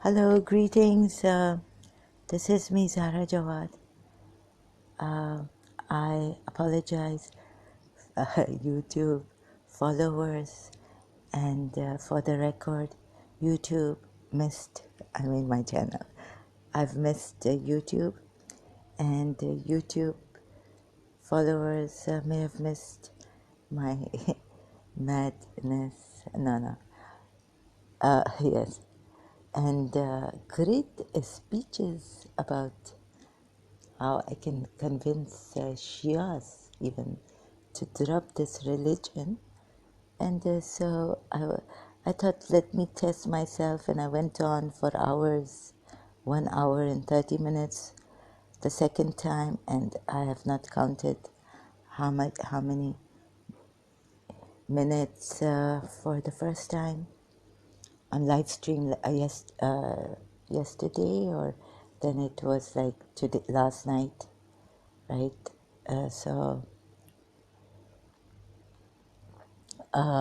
Hello, greetings. This is me, Zahra Jawad. I apologize, YouTube followers, and for the record, YouTube my channel. I've missed YouTube, and YouTube followers may have missed my madness. No. Yes. And great speeches about how I can convince Shias even to drop this religion. And I thought, let me test myself, and I went on for hours, 1 hour and 30 minutes the second time, and I have not counted how many minutes for the first time on live stream yesterday, or then it was like today, last night, right?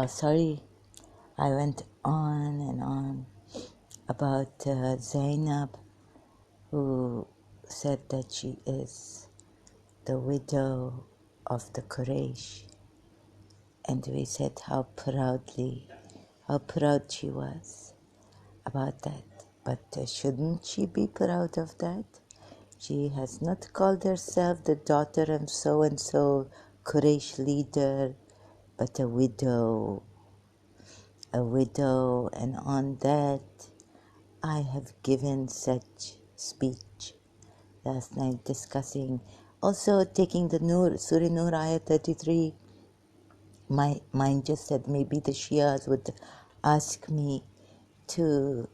Sorry, I went on and on about Zainab, who said that she is the widow of the Quraysh, and we said how proud she was about that. But shouldn't she be proud of that? She has not called herself the daughter of so-and-so Quraysh leader, but a widow, and on that I have given such speech last night, discussing, also taking the Surah Nur Ayah 33. My mind just said maybe the Shias would ask me to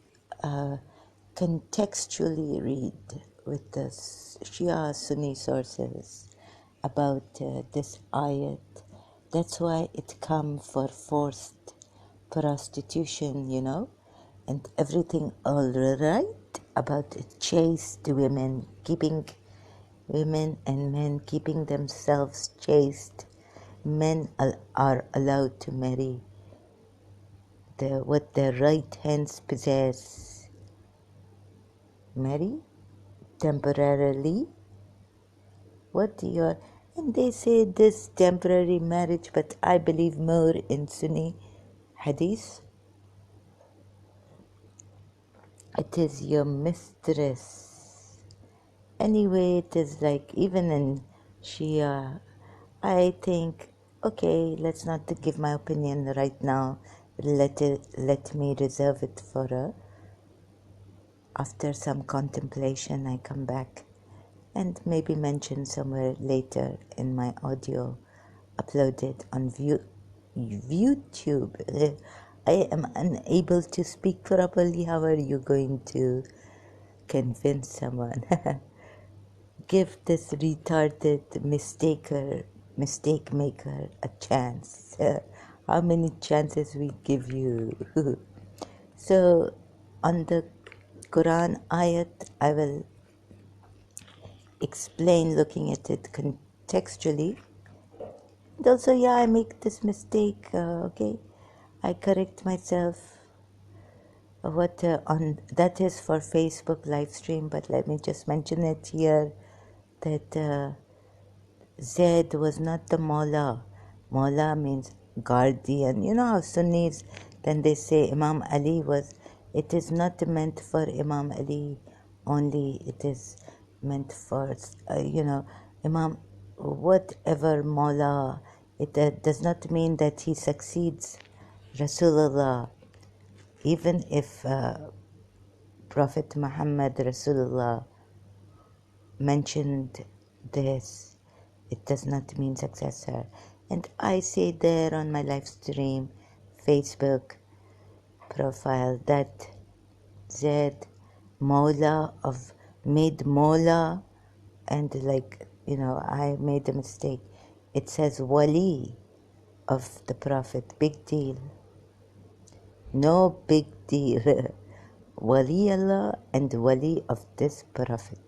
contextually read with the Shia Sunni sources about this ayat. That's why it come for forced prostitution, and everything all right about chaste women, keeping women and men keeping themselves chaste. Men are allowed to marry what their right hands possess. Marry temporarily what you're, and they say this temporary marriage, but I believe more in Sunni hadith. It is your mistress. Anyway, it is like even in Shia, I think, okay, let's not give my opinion right now. Let me reserve it for after some contemplation. I come back and maybe mention somewhere later in my audio uploaded on YouTube. I am unable to speak properly. How are you going to convince someone? Give this retarded mistake maker a chance. How many chances we give you? So, on the Quran ayat, I will explain looking at it contextually. And also, yeah, I make this mistake, okay? I correct myself. What on that is for Facebook live stream, but let me just mention it here that Zaid was not the Mawla. Mawla means guardian. You know how Sunnis, then they say Imam Ali was, it is not meant for Imam Ali only, it is meant for, Imam, whatever Mawla, it does not mean that he succeeds Rasulullah. Even if Prophet Muhammad Rasulullah mentioned this, it does not mean successor. And I say there on my live stream Facebook profile that Zaid Mawla of made Mawla, and I made a mistake. It says Wali of the Prophet. Big deal. No big deal. Wali Allah and Wali of this Prophet.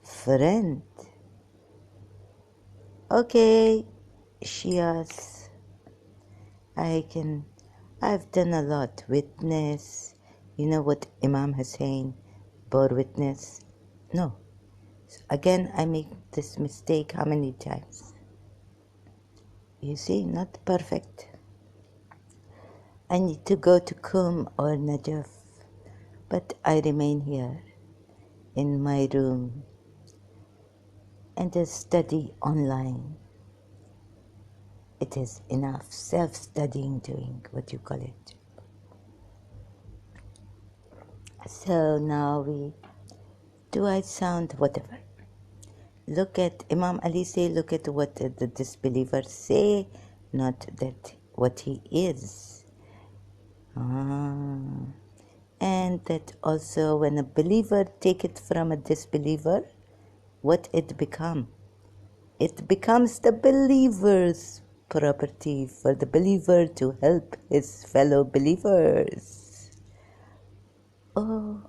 Friend. Okay, Shias, I've done a lot. Witness, You know what Imam Hussein bore witness? No. So again, I make this mistake how many times? You see, not perfect. I need to go to Qum or Najaf, but I remain here in my room and just study online. It is enough self-studying, doing what you call it. So now do I sound whatever? Look at Imam Ali say, look at what the disbelievers say, not that what he is. And that also when a believer take it from a disbeliever, what it become? It becomes the believer's property for the believer to help his fellow believers. Oh,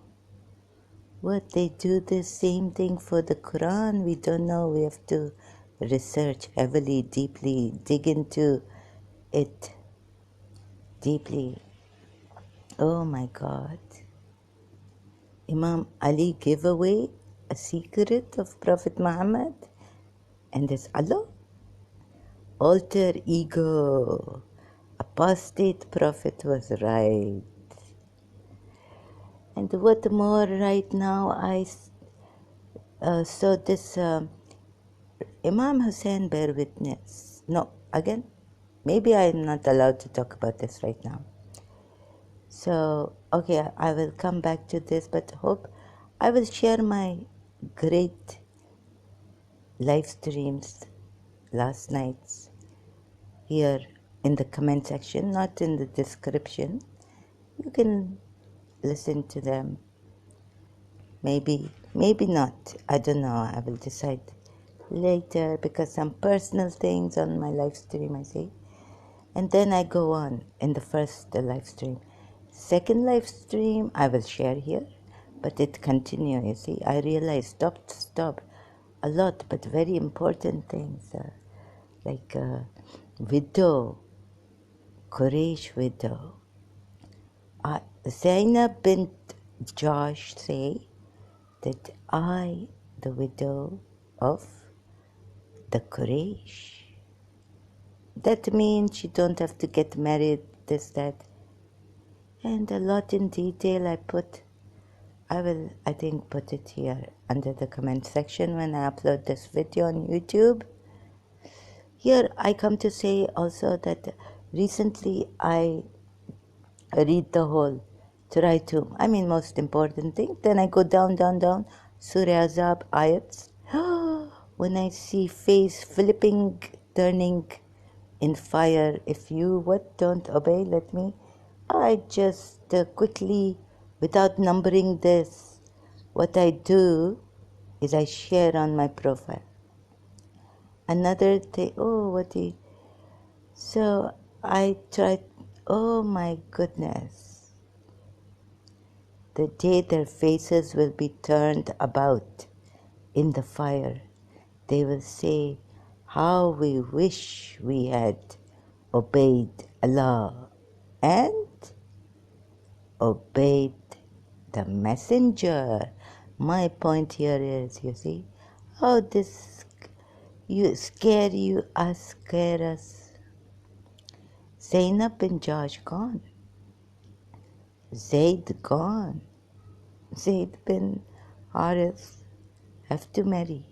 what they do the same thing for the Quran, we don't know. We have to research heavily, deeply, dig into it deeply. Oh my God. Imam Ali gave away a secret of Prophet Muhammad, and this Allah, alter ego, apostate prophet was right. And what more right now, I saw this Imam Hussein bear witness. No, again, maybe I'm not allowed to talk about this right now. So, okay, I will come back to this, but hope I will share my great live streams last nights here in the comment section, not in the description. You can listen to them. Maybe not. I don't know. I will decide later because some personal things on my live stream I say. And then I go on in the first live stream. Second live stream I will share here, but it continue, you see. I realize stop a lot, but very important things like widow, Quraysh widow. Zainab Bint Jahsh say that I, the widow of the Quraysh. That means you don't have to get married, this, that. And a lot in detail I will, I think, put it here under the comment section when I upload this video on YouTube. Here I come to say also that recently I read the whole try to, most important thing. Then I go down, Surah Azab ayats. When I see face flipping, turning in fire, if you don't obey, let me. I just quickly, without numbering this, what I do is I share on my profile. Another thing, so I tried, oh my goodness. The day their faces will be turned about in the fire, they will say, how we wish we had obeyed Allah and obeyed the messenger. My point here is, you see, how this scare us. Zainab and Jahsh gone. Zaid gone. Zaid bin Harith have to marry.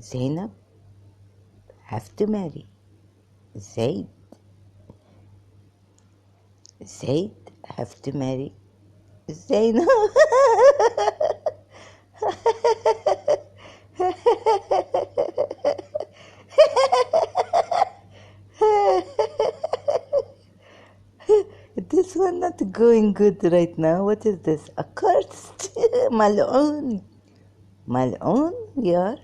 Zainab have to marry. Zaid have to marry Zainab. This one not going good right now. What is this? Accursed. Mal'oon. Mal'oon, yeah.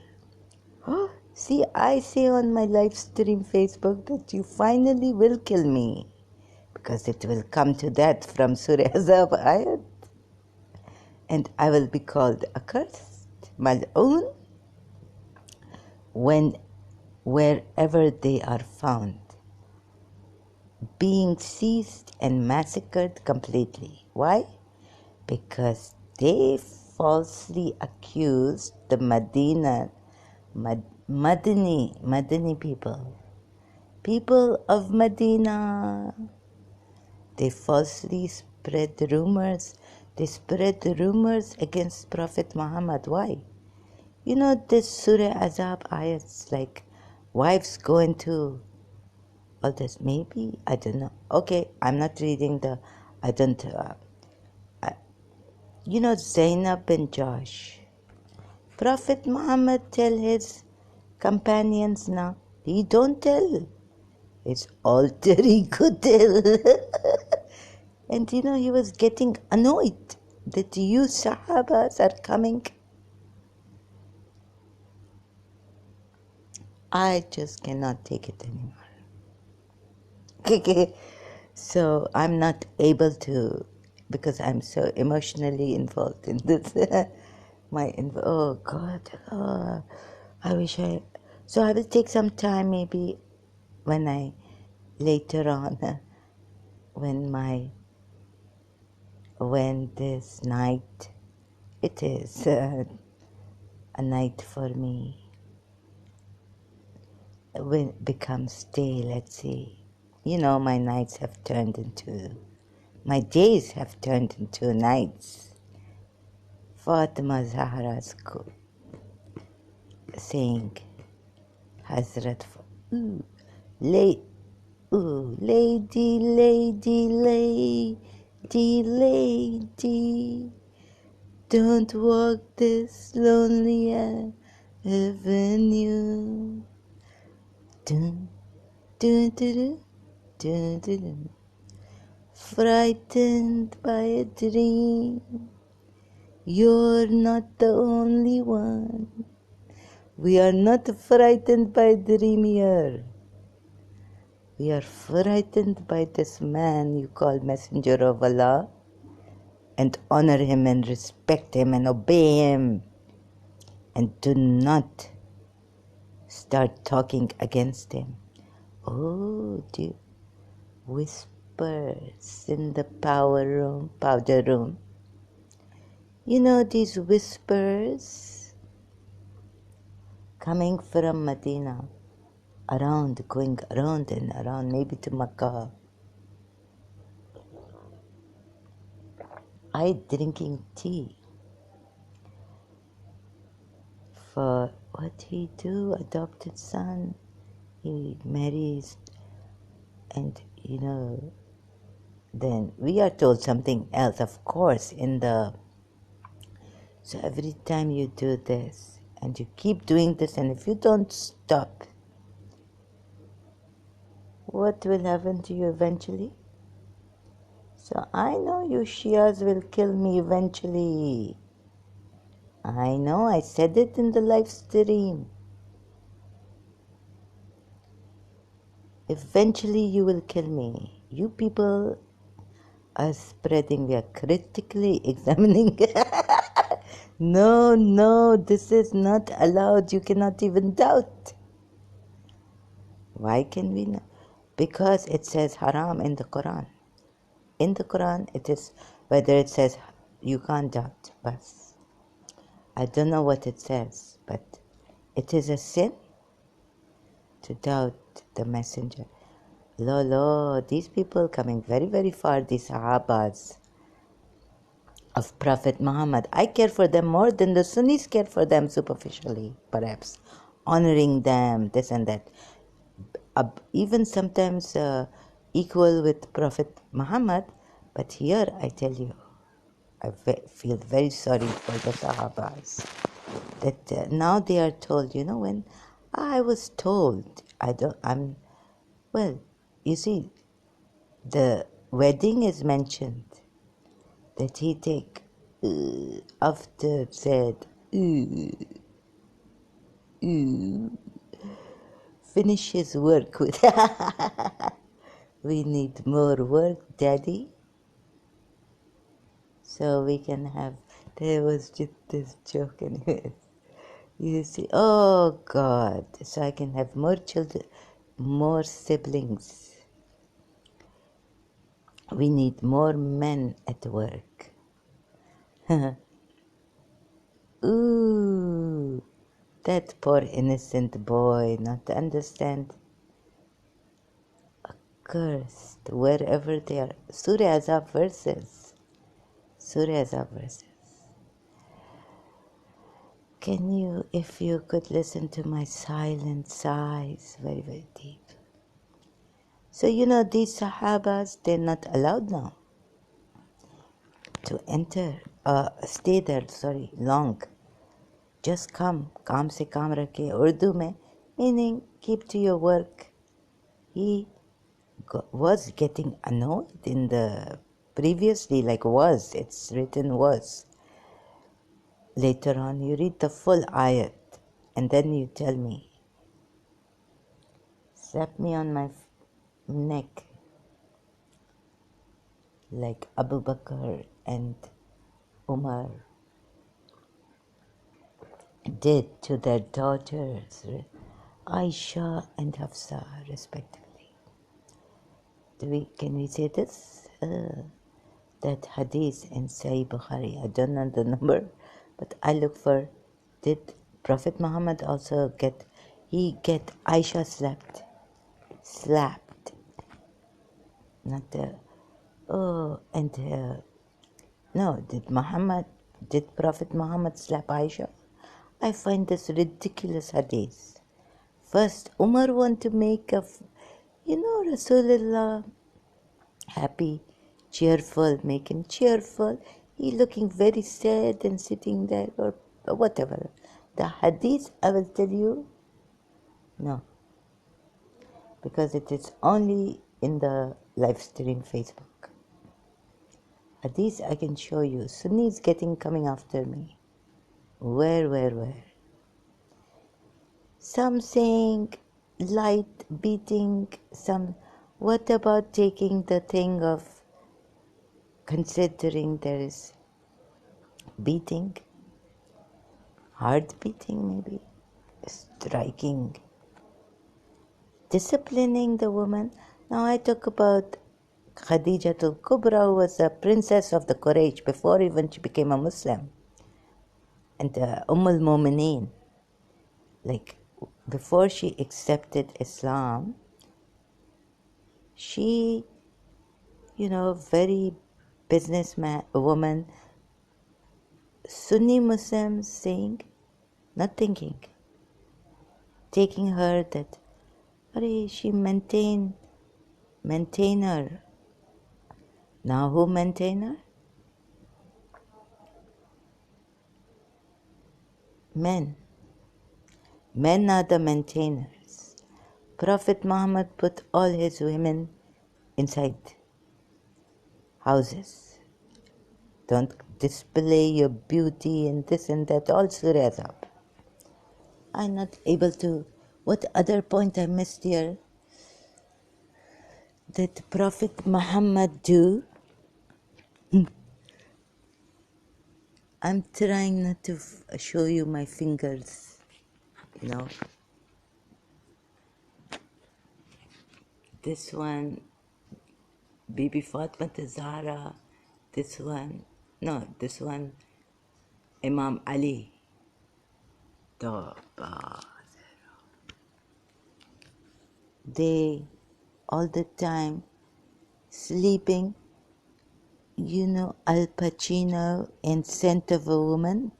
See, I say on my live stream Facebook that you finally will kill me. Because it will come to that from Surah Azab ayat. And I will be called accursed, Mal'oon, wherever they are found, being seized and massacred completely. Why? because they falsely accused the Madani people of Medina. They falsely spread rumors. They spread the rumors against Prophet Muhammad. Why? You know this Surah Azab ayats, like wives go into all this. Maybe, I don't know. Okay, I'm not reading the, I don't, you know Zainab and Jahsh. Prophet Muhammad tell his companions now, he don't tell. It's alter ego tell. And you know, he was getting annoyed that you Sahabas are coming. I just cannot take it anymore. Okay. So I'm not able to, because I'm so emotionally involved in this. Oh God, I wish I. So I will take some time, maybe when I later on, when this night, it is a night for me, when it becomes day. Let's see. You know, my nights have turned into, my days have turned into nights. Fatima Zahra's saying, Hazrat, ooh, lady, lady, don't walk this lonely avenue. Dun, dun, dun, dun, dun, dun, dun. Frightened by a dream, you're not the only one. We are not frightened by a dream here. We are frightened by this man you call Messenger of Allah, and honor him and respect him and obey him, and do not start talking against him. Oh, dear. Whispers in the powder room. You know these whispers coming from Medina, going around and around, maybe to Makkah. I drinking tea. For what he do, adopted son, he marries, and you know, then we are told something else, of course, so every time you do this, and you keep doing this, and if you don't stop, what will happen to you eventually? So I know you Shias will kill me eventually. I know, I said it in the live stream. Eventually you will kill me. You people are spreading, we are critically examining. No, this is not allowed. You cannot even doubt. Why can we not? Because it says haram in the Quran. In the Quran, it is, whether it says, you can't doubt, but I don't know what it says, but it is a sin to doubt the messenger. These people coming very, very far, these Sahabas of Prophet Muhammad. I care for them more than the Sunnis care for them superficially, perhaps. Honoring them, this and that. Even sometimes equal with Prophet Muhammad, but here I tell you, I feel very sorry for the Sahabas. That now they are told, you know, when I was told, you see, the wedding is mentioned, that he take, after said, finish his work with, we need more work, Daddy, so we can have, there was just this joke anyways. You see, oh God, so I can have more children, more siblings. We need more men at work. Ooh, that poor innocent boy not to understand. Cursed wherever they are. Surah Azab verses. Surah Azab verses. Can you, if you could listen to my silent sighs, very, very deep. So these Sahabas, they're not allowed now to enter, stay there, long. Just come, काम से काम रखे. Urdu में, meaning keep to your work. He was getting annoyed in the previously, it's written was. Later on, you read the full ayat, and then you tell me. Slap me on my neck like Abu Bakr and Umar did to their daughters, Aisha and Hafsa, respectively. Can we say this? That hadith in Sahih Bukhari, I don't know the number, but I look for, did Prophet Muhammad also get Aisha slapped, not no, did Prophet Muhammad slap Aisha? I find this ridiculous hadith. First, Umar want to make Rasulullah happy, cheerful, make him cheerful. He looking very sad and sitting there or whatever. The hadith, I will tell you, no. Because it is only in the live stream Facebook. Hadith I can show you. Sunnis coming after me. Where? Some saying light beating, some. What about taking the thing of considering there is beating, hard beating maybe, striking, disciplining the woman? Now I talk about Khadijatul Kubra, who was a princess of the Quraysh before even she became a Muslim. And al Mu'mineen, before she accepted Islam, she, very woman, Sunni Muslims saying, not thinking, taking her that, she maintain her. Now who maintain her? Men. Men are the maintainers. Prophet Muhammad put all his women inside houses. Don't display your beauty and this and that, all Surah Azab. I'm not able to. What other point I missed here? That Prophet Muhammad do? I'm trying not to show you my fingers, This one, Bibi Fatma Zahra. This one, Imam Ali. They all the time sleeping. Al Pacino in Scent of a Woman,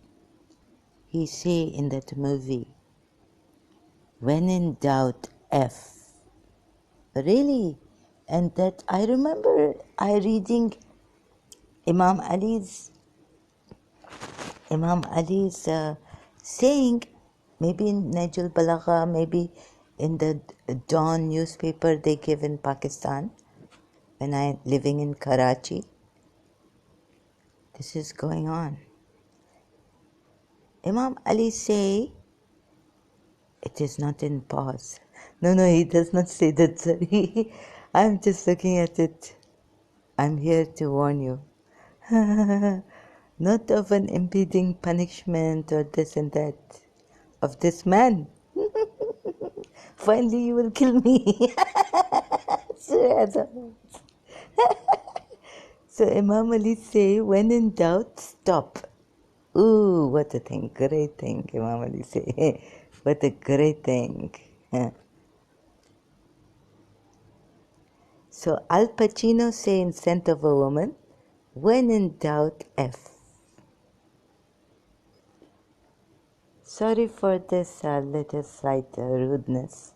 he say in that movie, when in doubt, F. Really? And that I remember I reading Imam Ali's saying, maybe in Najul Balagha, maybe in the Dawn newspaper they give in Pakistan, when I living in Karachi. This is going on. Imam Ali say, it is not in pause. No, he does not say that, sorry. I'm just looking at it. I'm here to warn you. Not of an impeding punishment or this and that. Of this man. Finally you will kill me. So Imam Ali say, when in doubt, stop. Ooh, what a thing, great thing, Imam Ali say. What a great thing. So Al Pacino say in Scent of a Woman, when in doubt, F. Sorry for this little slight rudeness.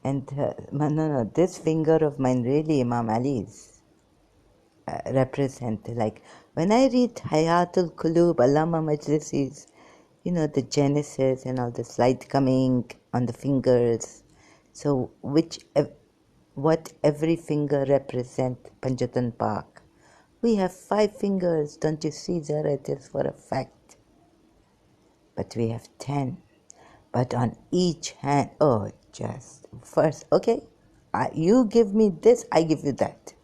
And no, this finger of mine really Imam Ali's represent. Like when I read Hayatul Qulub, Allama Majlisi's, you know, the Genesis and all the light coming on the fingers. So what every finger represent Panjatan Pak. We have 5 fingers, don't you see, Zara? It is for a fact. But we have 10. But on each hand, oh, just first, okay, you give me this, I give you that.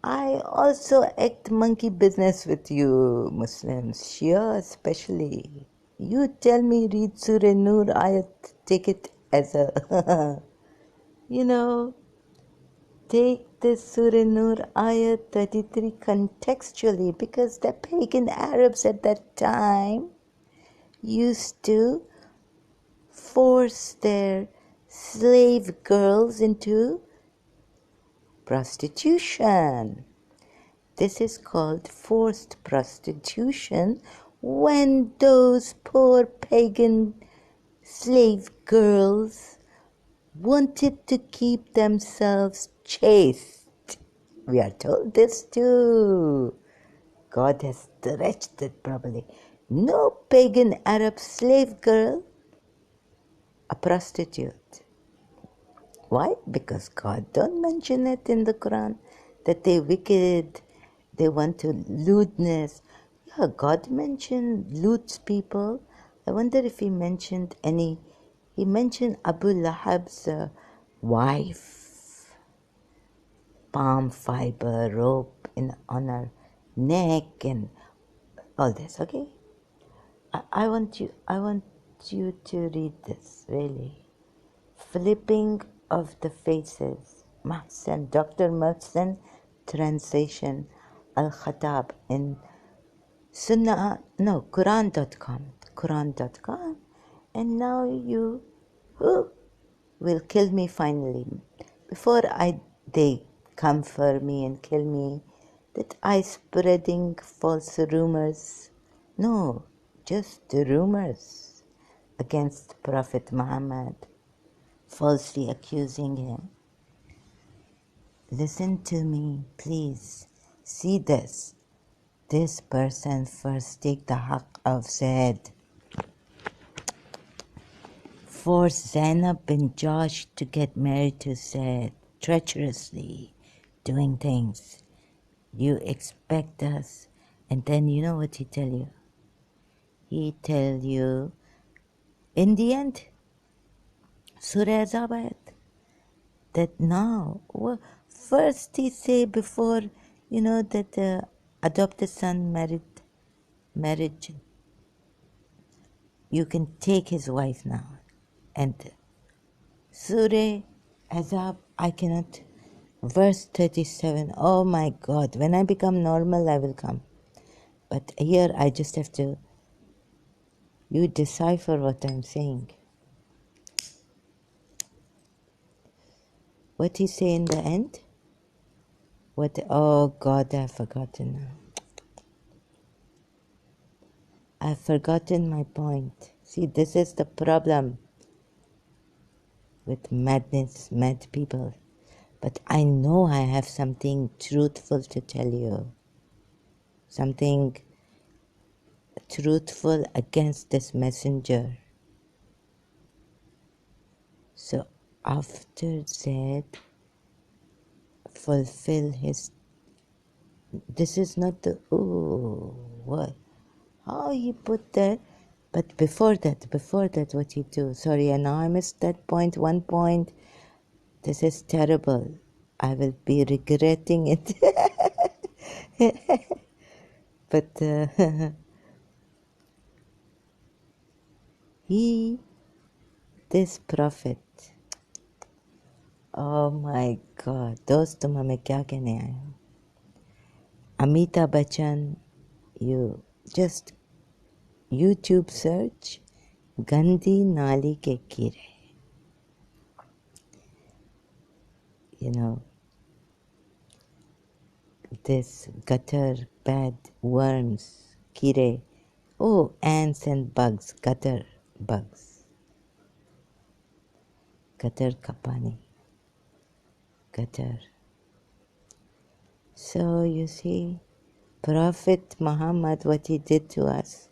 I also act monkey business with you Muslims, Shia especially. You tell me read Surah Nur ayat, take it as a, you know, take this Surah Nur ayat 33 contextually, because the pagan Arabs at that time used to force their slave girls into prostitution. This is called forced prostitution, when those poor pagan slave girls wanted to keep themselves chaste. We are told this too. God has stretched it properly. No pagan Arab slave girl a prostitute. Why? Because God don't mention it in the Quran, that they wicked, they want to lewdness. Yeah, God mentioned lewd people. I wonder if he mentioned he mentioned Abu Lahab's wife, palm fiber, rope on her neck and all this, okay? I want you to read this, really. Flipping of the Faces, Mahsen, Dr. Mahsen, translation, Al-Khatab in Quran.com, and now you will kill me finally. Before they come for me and kill me, that I spreading false rumors. No, just the rumors against Prophet Muhammad, falsely accusing him. Listen to me, please. See this. This person first take the haqq of Zaid. Force Zainab bin Jahsh to get married to Zaid, treacherously doing things. You expect us, and then you know what he tell you? He tell you, in the end, Surah Zabayat, that now, first he say before, you know, that adopted son marriage, you can take his wife now. And Surah Azab, I cannot, verse 37, oh my God, when I become normal, I will come. But here I just have to, you decipher what I'm saying. What he say in the end? Oh God, I've forgotten now. I've forgotten my point. See, this is the problem with madness, mad people. But I know I have something truthful to tell you. Something truthful against this messenger. So after that, fulfill his, this is not the, what? How he put that? But before that, what he do? Sorry, and now I missed that point, one point. This is terrible. I will be regretting it. But this prophet, Oh my God, दोस्तों मैं क्या कहने आया हूँ? Amitabh Bachchan, you just YouTube search Gandhi Nali ke Kire. You know, this gutter, bad worms, kire. Oh, ants and bugs, gutter bugs. Gutter kapani, gutter. So you see, Prophet Muhammad, what he did to us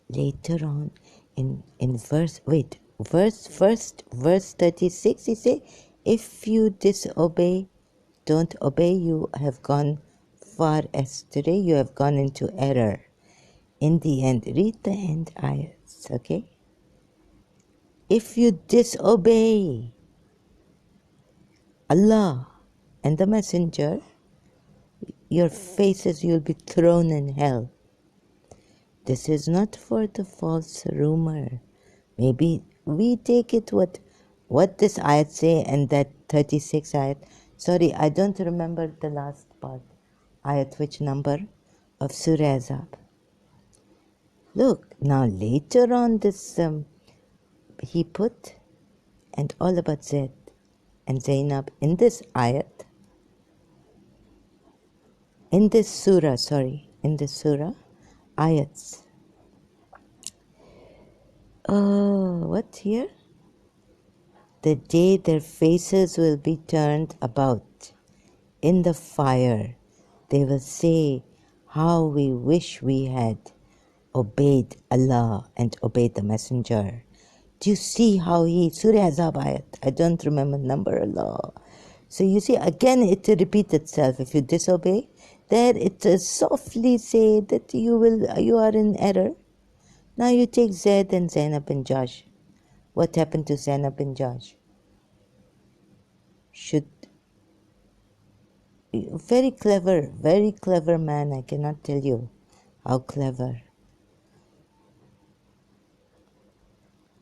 later on in verse, verse 36, he say, if you disobey, don't obey, you have gone far astray, you have gone into error. In the end, read the end ayats, okay? If you disobey Allah and the Messenger, your faces you'll be thrown in hell. This is not for the false rumor. Maybe we take it what this ayat say and that 36 ayat. Sorry, I don't remember the last part. Ayat which number of Surah Azab. Look, now later on this he put and all about Zaid and Zainab in this ayat. In this surah, ayats. What here? The day their faces will be turned about in the fire, they will say, how we wish we had obeyed Allah and obeyed the Messenger. Do you see how Surah Azab ayat, I don't remember number Allah. So you see, again it repeats itself. If you disobey, there it softly say that you are in error. Now you take Zaid and Zainab and Jahsh. What happened to Zainab and Jahsh? Very clever man. I cannot tell you how clever.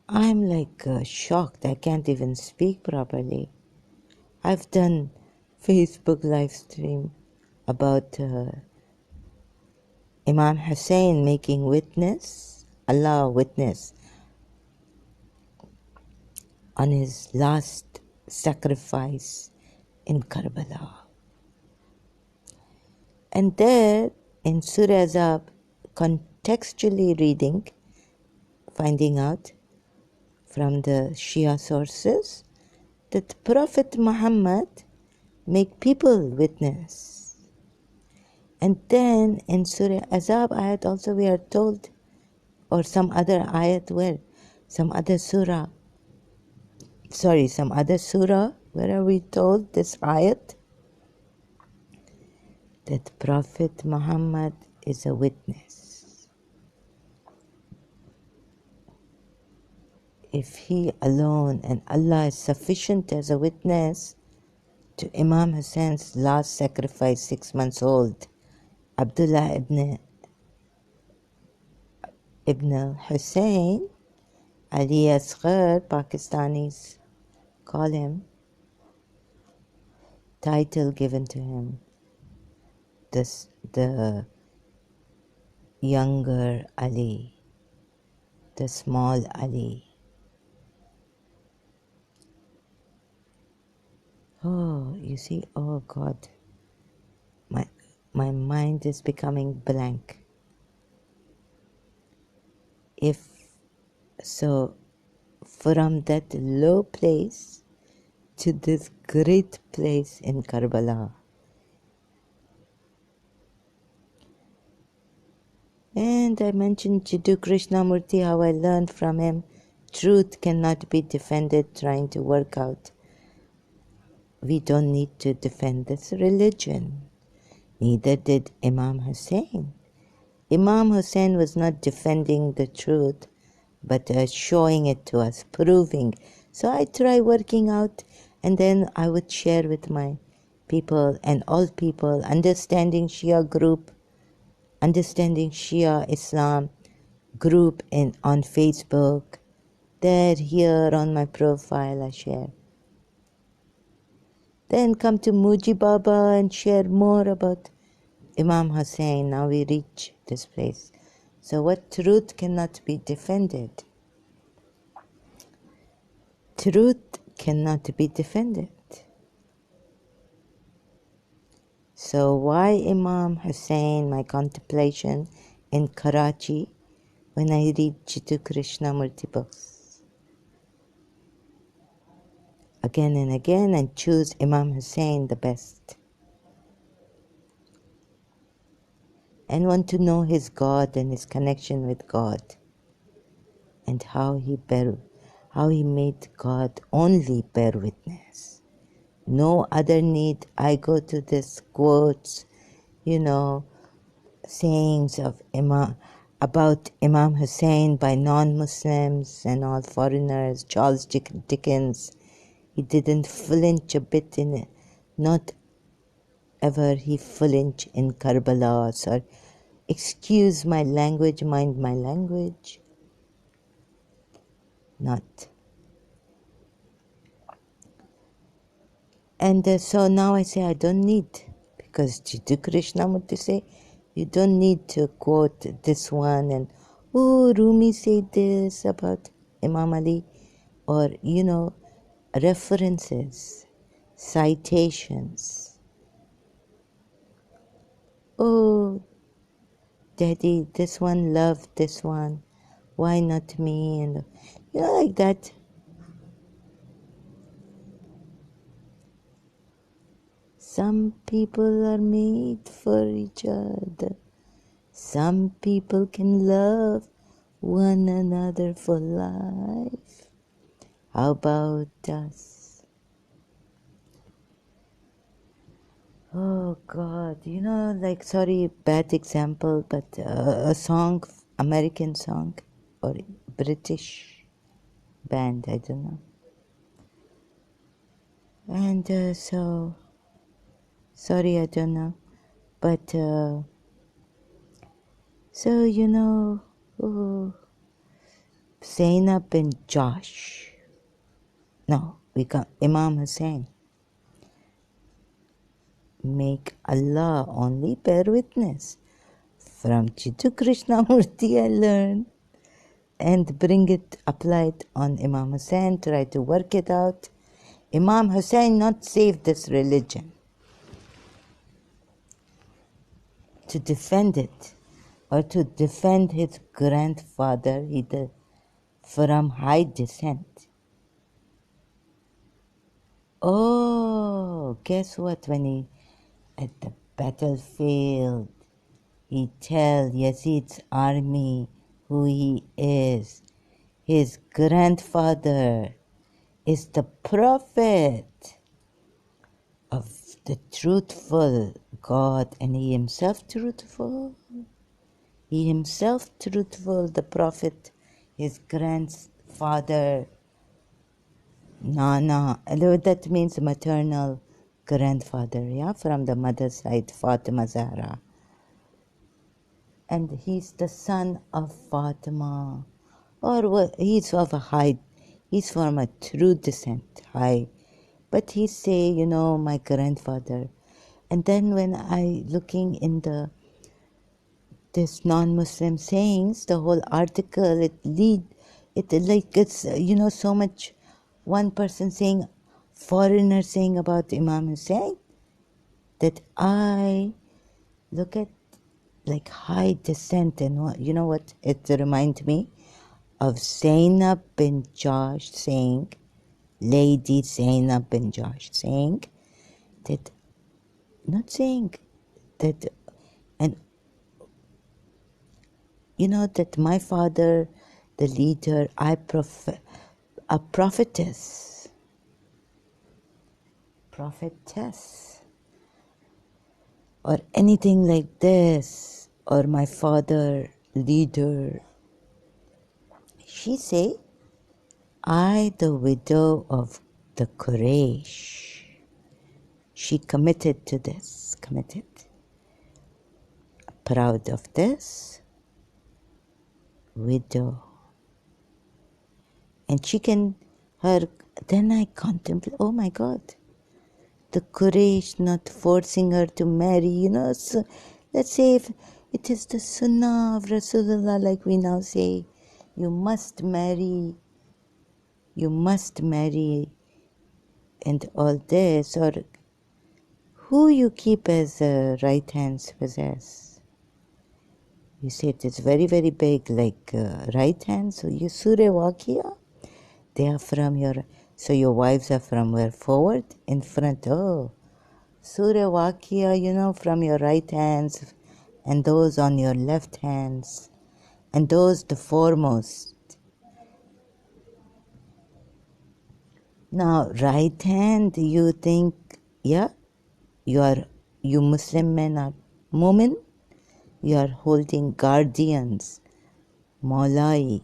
I'm like shocked. I can't even speak properly. I've done Facebook live stream about Imam Hussein making witness, Allah witness, on his last sacrifice in Karbala. And there in Surah Azab, contextually reading, finding out from the Shia sources that Prophet Muhammad make people witness. And then in Surah Azab ayat also we are told, or some other ayat where, some other surah, where are we told this ayat? That Prophet Muhammad is a witness. If he alone and Allah is sufficient as a witness to Imam Hussein's last sacrifice, 6 months old, Abdullah ibn Hussein, Ali Asghar, Pakistanis call him, title given to him, the younger Ali, the small Ali. Oh, you see, oh God, my mind is becoming blank. If so, from that low place to this great place in Karbala. And I mentioned Jiddu Krishnamurti, how I learned from him, truth cannot be defended trying to work out. We don't need to defend this religion. Neither did Imam Hussein. Imam Hussein was not defending the truth, but showing it to us, proving. So I try working out, and then I would share with my people and all people, understanding Shia group, understanding Shia Islam group on Facebook. There, here on my profile, I share. Then come to Muji Baba and share more about Imam Hussain. Now we reach this place. So what truth cannot be defended? Truth cannot be defended. So why Imam Hussain, my contemplation in Karachi when I read Jiddu Krishnamurti books? Again and again, and choose Imam Hussain the best. And want to know his God and his connection with God. And how he made God only bear witness. No other need. I go to this quotes, sayings of about Imam Hussain by non-Muslims and all foreigners. Charles Dickens, he didn't flinch a bit in it. Not ever he flinch in Karbala. Or excuse my language, mind my language. Not. And so now I say I don't need, because Jiddu Krishnamurti say you don't need to quote this one and, oh, Rumi said this about Imam Ali, or, references, citations. Oh, Daddy, this one loved this one, why not me? And, like that. Some people are made for each other. Some people can love one another for life. How about us? Oh God, sorry, bad example, but a song, American song, or British band, I don't know. And so, sorry, I don't know. But, Zainab and Jahsh. No, we got Imam Hussain. Make Allah only bear witness. From Jiddu Krishnamurti I learned, and bring it, apply it on Imam Hussain, try to work it out. Imam Hussain not saved this religion. To defend it, or to defend his grandfather, from high descent. Oh, guess what? When he, at the battlefield, he tell Yazid's army who he is. His grandfather is the prophet of the truthful God, and he himself truthful. He himself truthful, the prophet, his grandfather, Nana, that means maternal grandfather, yeah, from the mother's side, Fatima Zahra. And he's the son of Fatima, or he's of a high, he's from a true descent, high. But he say, my grandfather. And then when I looking in this non-Muslim sayings, the whole article, it's so much, one person saying, foreigner saying about Imam Hussain, that I look at like high descent, and what it reminds me of Zainab bin Jahsh saying, Lady Zainab bin Jahsh saying that, not saying that, and that my father, the leader, a prophetess, or anything like this, or my father, leader. She say, I, the widow of the Quraysh, she committed to this, proud of this, widow. And then I contemplate, oh my God, the Quraysh not forcing her to marry, so let's say if it is the sunnah of Rasulullah, like we now say, you must marry, and all this, or who you keep as right hands possess. You say it is very, very big, like right hand. So you Surah Waqiah, they are from so your wives are from where? Forward? In front? Oh. Surah Waqiah, from your right hands, and those on your left hands, and those the foremost. Now, right hand, you think, yeah, you Muslim men are mu'min, you are holding guardians, Maulai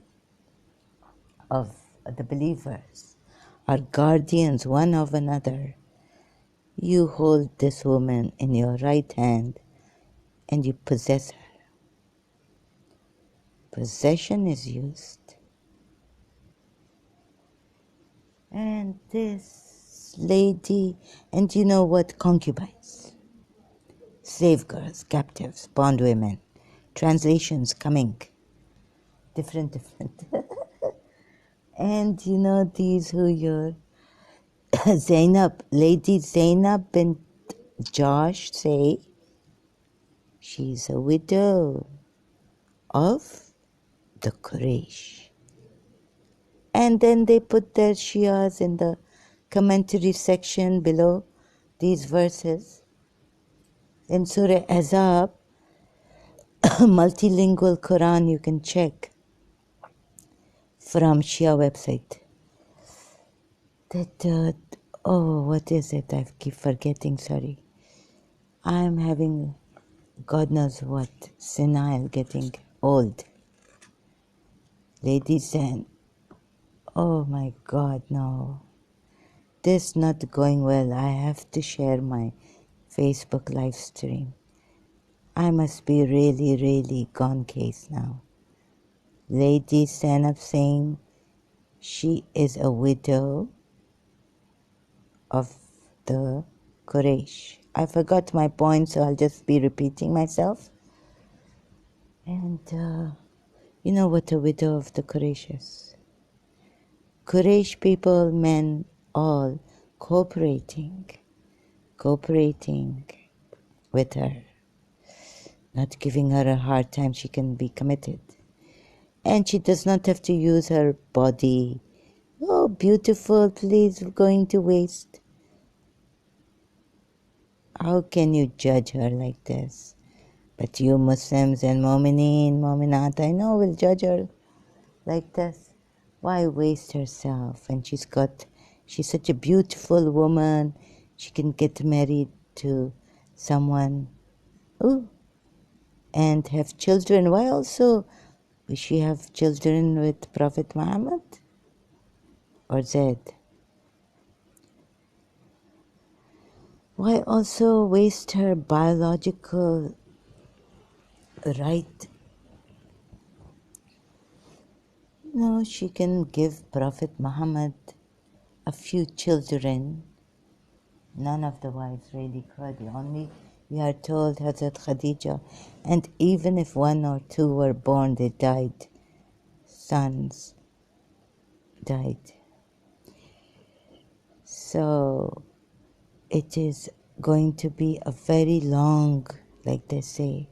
of the believers, are guardians one of another. You hold this woman in your right hand and you possess her. Possession is used. And this lady, and you know what? Concubines, slave girls, captives, bondwomen, translations coming, different. And these who you're Zainab, Lady Zainab Bint Jahsh say she's a widow of the Quraysh. And then they put their Shias in the commentary section below these verses. In Surah Azab, multilingual Quran, you can check from Shia website. That, what is it? I keep forgetting, sorry. I'm having God knows what, senile, getting old. Ladies and, oh my God, no. This not going well. I have to share my Facebook live stream. I must be really, really gone case now. Lady Zainab saying she is a widow of the Quraysh. I forgot my point, so I'll just be repeating myself. And you know what a widow of the Quraysh is? Quraysh people, men, all cooperating with her, not giving her a hard time. She can be committed. And she does not have to use her body. Oh, beautiful, please, going to waste. How can you judge her like this? But you Muslims and Mu'minat, I know will judge her like this. Why waste herself? And she's such a beautiful woman. She can get married to someone, and have children. Why also will she have children with Prophet Muhammad or Zaid? Why also waste her biological right? No, she can give Prophet Muhammad a few children. None of the wives really could. Only we are told Hazrat Khadija, and even if one or two were born, they died. Sons died. So it is going to be a very long, like they say,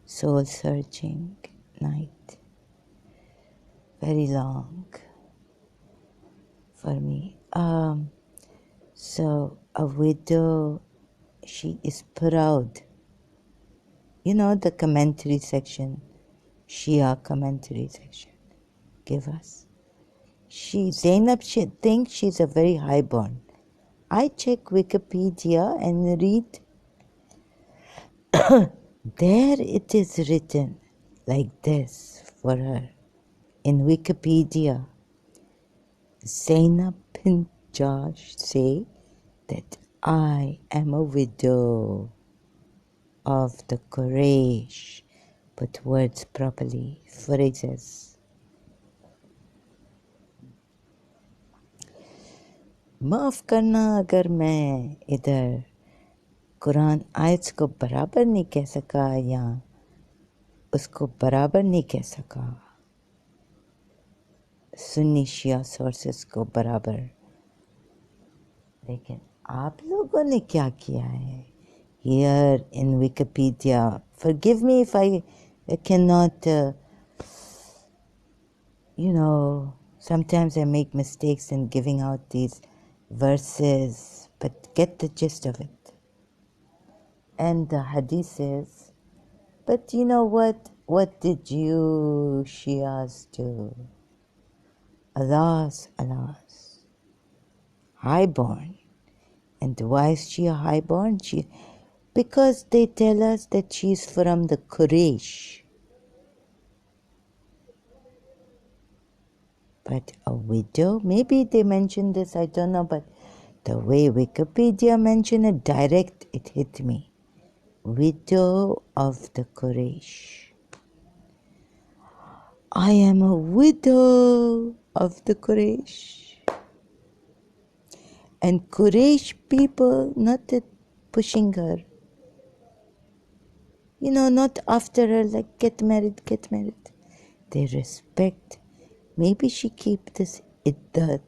soul-searching night. Very long for me. So a widow, she is proud. The commentary section, Shia commentary section, give us. Zainab, she thinks she's a very highborn. I check Wikipedia and read. There it is written like this for her in Wikipedia. Zainab bin Jahsh say that I am a widow of the Quraysh. Put words properly, phrases. माफ़ करना अगर मैं इधर कुरान आयत को बराबर नहीं कह सका या उसको बराबर नहीं कह सका, सुन्नी शिया सोर्सेस को बराबर, लेकिन आप लोगों ने क्या किया है here in Wikipedia? Forgive me if I cannot, sometimes I make mistakes in giving out these verses, but get the gist of it. And the hadith says, but you know what? What did you Shias do? Alas, highborn. And why is she a highborn? Because they tell us that she's from the Quraysh. But a widow? Maybe they mentioned this, I don't know, but the way Wikipedia mentioned it, direct, it hit me. Widow of the Quraysh. I am a widow of the Quraysh. And Quraysh people, not pushing her. Not after her, like, get married. They respect. Maybe she keep this iddah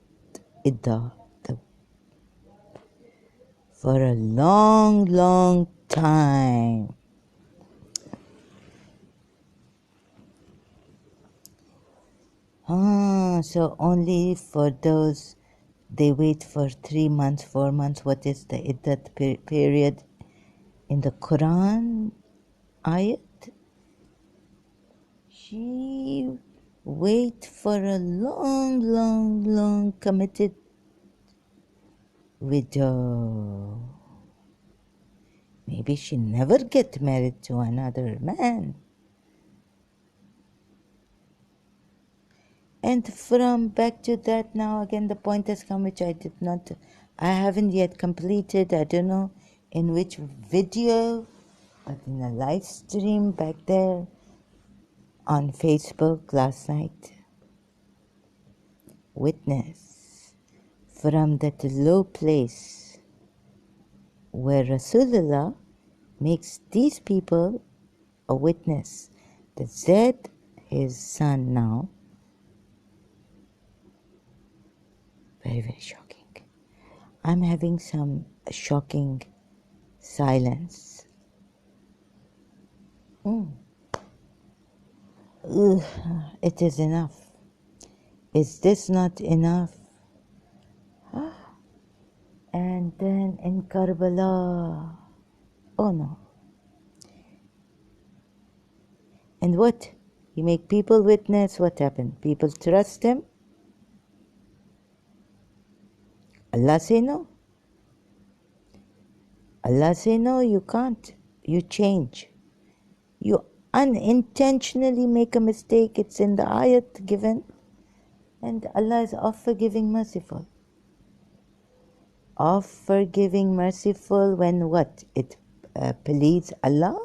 for a long, long time. So only for those, they wait for 3 months, 4 months. What is the iddat period in the Quran ayat? She wait for a long, long, long committed widow. Maybe she never get married to another man. And from back to that now again the point has come which I haven't yet completed. I don't know in which video, but in a live stream back there on Facebook last night. Witness from that low place where Rasulullah makes these people a witness that Zaid, his son now, very, very shocking. I'm having some shocking silence. It is enough. Is this not enough? And then in Karbala, oh no. And what? You make people witness, what happened? People trust him? Allah say no. Allah say no, you can't. You change. You unintentionally make a mistake. It's in the ayat given. And Allah is of forgiving, merciful. Of forgiving, merciful when what? It pleads Allah?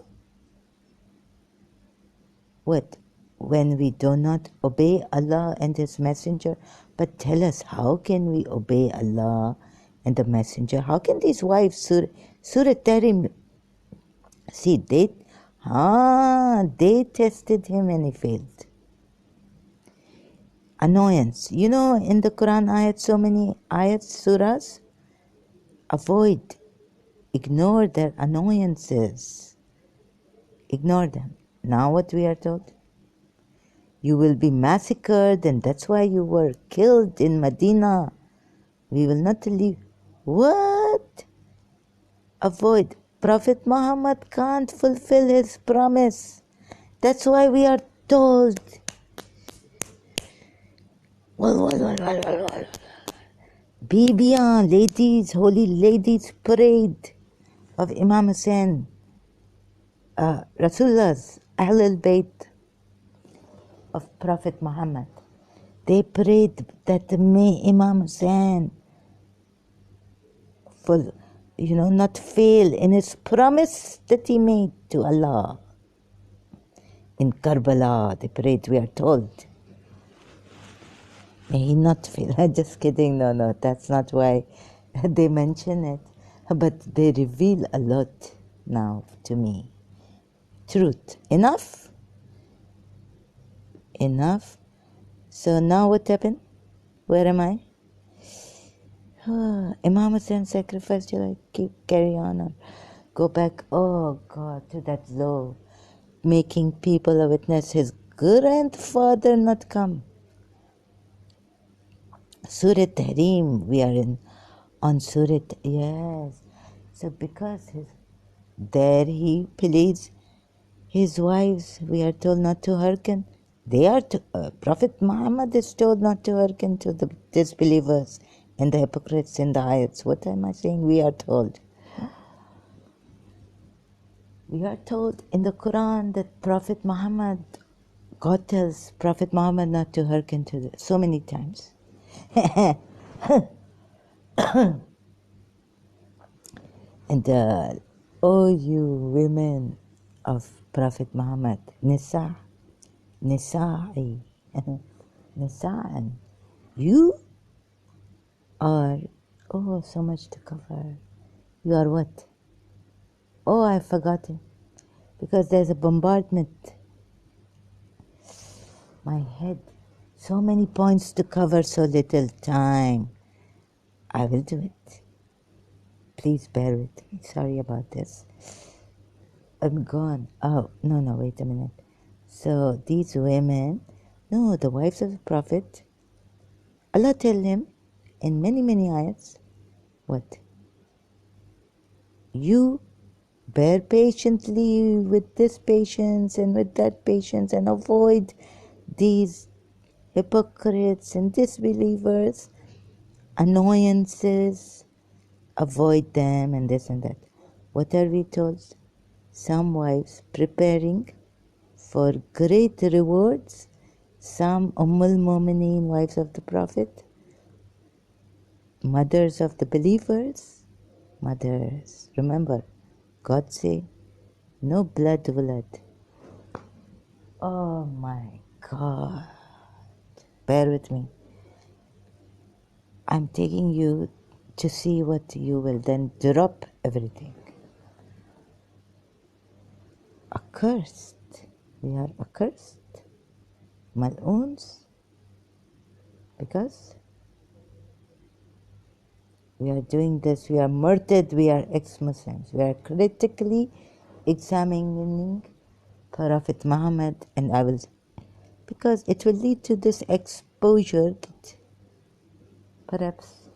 What? When we do not obey Allah and His Messenger? But tell us, how can we obey Allah and the Messenger? How can these wives, Surah Tahrim, see, they tested him and he failed. Annoyance. In the Quran ayat, so many ayats, surahs, avoid, ignore their annoyances. Ignore them. Now what we are told? You will be massacred and that's why you were killed in Medina. We will not leave. What? Avoid. Prophet Muhammad can't fulfill his promise. That's why we are told. Bibiyan, ladies, holy ladies parade of Imam Hussain, Rasulullah's Ahlul Bayt of Prophet Muhammad. They prayed that may Imam Hussain not fail in his promise that he made to Allah. In Karbala, they prayed, we are told. May he not feel. Just kidding. No, that's not why they mention it. But they reveal a lot now to me. Truth. Enough? Enough? So now what happened? Where am I? Imam Hussain sacrificed. Shall I carry on or go back? Oh God, to that law, making people a witness. His grandfather not come. Surah Tahrim, we are in on Surah. Yes. So because there he pleads his wives, we are told not to hearken. They are Prophet Muhammad is told not to hearken to the disbelievers and the hypocrites in the ayats. What am I saying? We are told. We are told in the Quran that Prophet Muhammad, God tells Prophet Muhammad not to hearken to this so many times. And oh, you women of Prophet Muhammad, Nisa'i, Nisa'an, you are, oh, so much to cover. You are what? Oh, I've forgotten. Because there's a bombardment. My head. So many points to cover, so little time. I will do it. Please bear with me. Sorry about this. I'm gone. Oh, no, wait a minute. So these women, no, the wives of the Prophet, Allah tell him in many ayats, what? You bear patiently with this patience and with that patience and avoid these hypocrites and disbelievers, annoyances, avoid them and this and that. What are we told? Some wives preparing for great rewards, some Ummul Mumineen, wives of the Prophet, mothers of the believers, mothers. Remember, God say, no blood. Oh my God. Bear with me. I'm taking you to see what you will then drop everything. Accursed. We are accursed. Mal'oons. Because we are doing this, we are murtad, we are ex-Muslims. We are critically examining Prophet Muhammad, and I will, because it will lead to this exposure that perhaps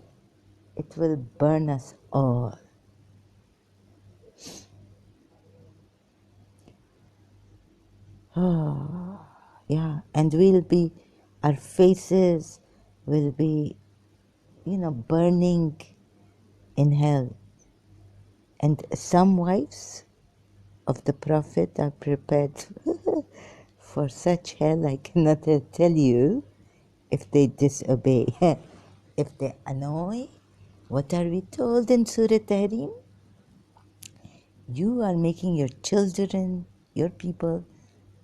it will burn us all. Oh, yeah, and our faces will be, burning in hell. And some wives of the Prophet are prepared for such hell, I cannot tell you, if they disobey. If they annoy, what are we told in Surah Tahrim? You are making your children, your people,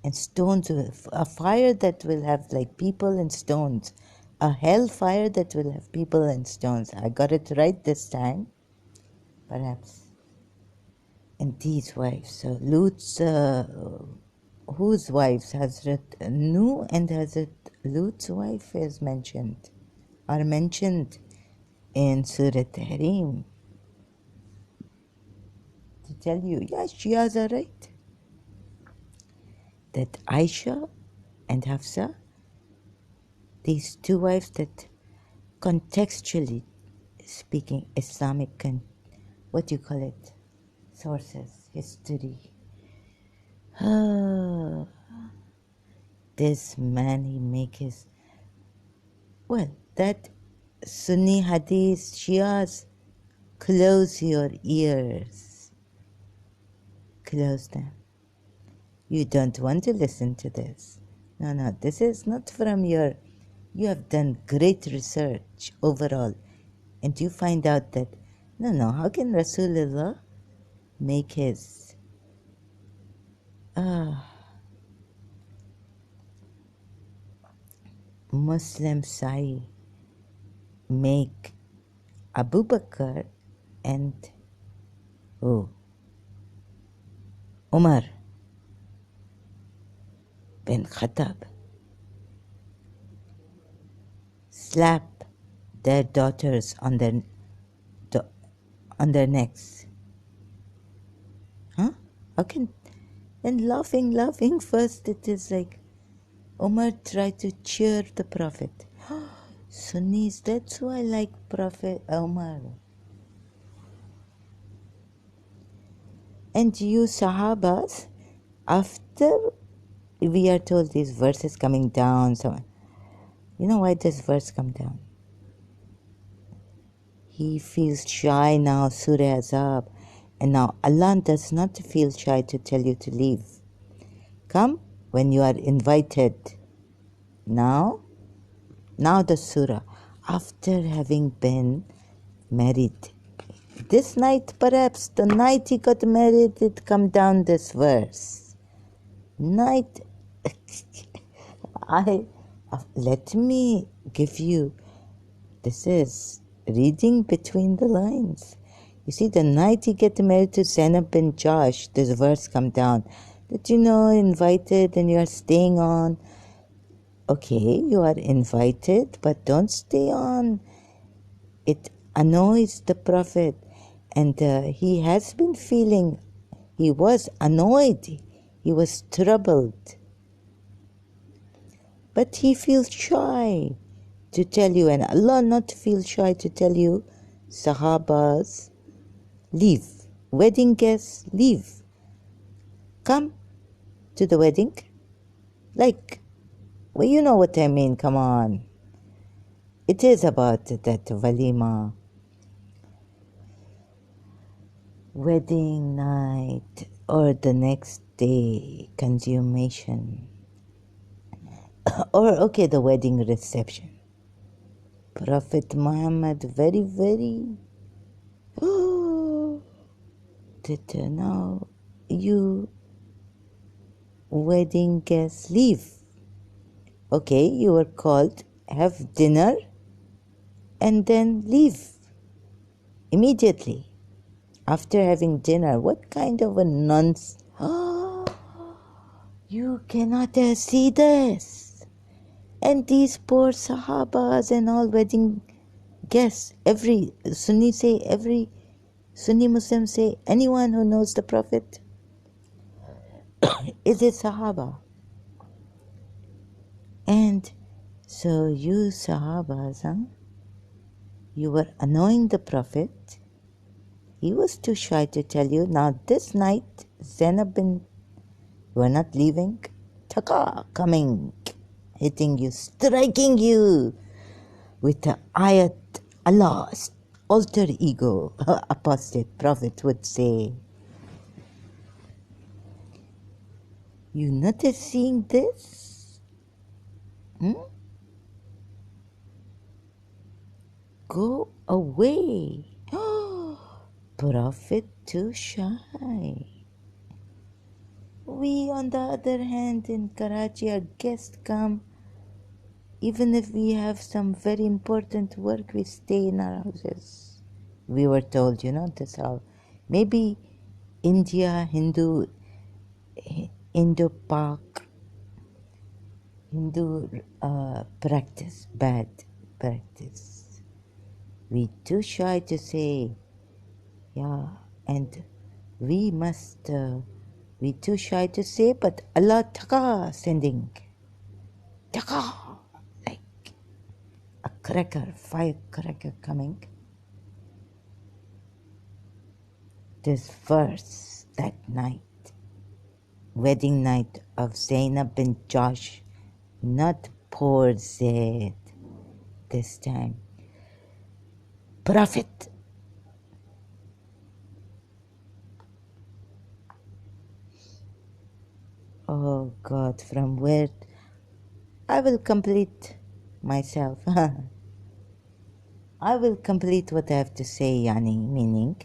and stones, a fire that will have like people and stones, a hell fire that will have people and stones. I got it right this time, perhaps. And these wives, so Lut's, whose wives, Hazrat Nuh and Hazrat Lut's wife are mentioned in Surah Tahrim. To tell you, yeah, Shias are right. That Aisha and Hafsa, these two wives that contextually speaking, Islamic, what do you call it? Sources, history. This man, he make his, that Sunni Hadith, Shias, close your ears. Close them. You don't want to listen to this. No, this is not from you have done great research overall, and you find out that, no, how can Rasulullah make his, Muslim Sai make Abu Bakr and Umar bin Khattab slap their daughters on their necks. Huh? How can... And laughing first, it is like Umar tried to cheer the Prophet. Sunnis, that's who I like Prophet Umar. And you Sahabas, after we are told these verses coming down, so you know why this verse come down? He feels shy now, Surah Azab. And now Allah does not feel shy to tell you to leave. Come when you are invited. Now the surah, after having been married. This night, perhaps, the night he got married, it come down this verse. Night, let me give you, this is reading between the lines. You see, the night he get married to Zainab bin Jahsh, this verse come down. That invited and you are staying on. Okay, you are invited, but don't stay on. It annoys the Prophet. And he has been feeling, he was annoyed. He was troubled. But he feels shy to tell you, and Allah not feel shy to tell you, Sahabas, leave. Wedding guests, leave. Come to the wedding. Like, well, you know what I mean, come on. It is about that walima. Wedding night or the next day, consummation. Or, okay, the wedding reception. Prophet Muhammad, very, that now you wedding guests leave. Okay, you were called, have dinner, and then leave immediately after having dinner. What kind of a nonsense? You cannot see this. And these poor Sahabas and all wedding guests, every Sunni Muslim say, anyone who knows the Prophet is a Sahaba. And so you Sahabas, you were annoying the Prophet. He was too shy to tell you. Now this night, Zainab bin, you are not leaving. Taka coming, hitting you, striking you with the ayat, Allah's alter ego, apostate Prophet would say. You not seeing this? Go away. Prophet too shy. We, on the other hand, in Karachi, our guests come. Even if we have some very important work, we stay in our houses. We were told, that's how. Maybe India, Indo-Pak, Hindu practice, bad practice. We too shy to say, and we too shy to say, but Allah taka sending. Taka! Like a firecracker coming. This verse that night, wedding night of Zainab bin Jahsh, not poor Zaid this time. Prophet. Oh God, from where I will complete myself. I will complete what I have to say, meaning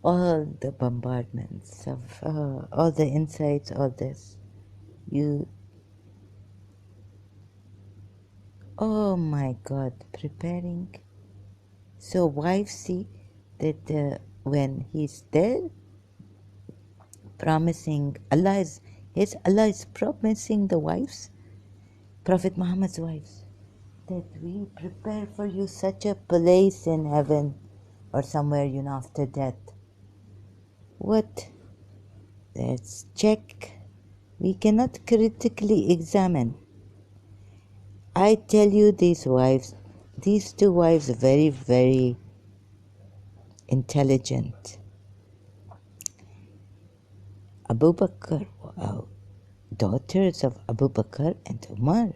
all the bombardments of all the insights, all this. Oh my God, preparing. So wives see that when he's there, promising Allah is promising the wives, Prophet Muhammad's wives, that we prepare for you such a place in heaven or somewhere, after death. What? Let's check. We cannot critically examine. I tell you, these two wives, very, very intelligent. Abu Bakr, daughters of Abu Bakr and Umar,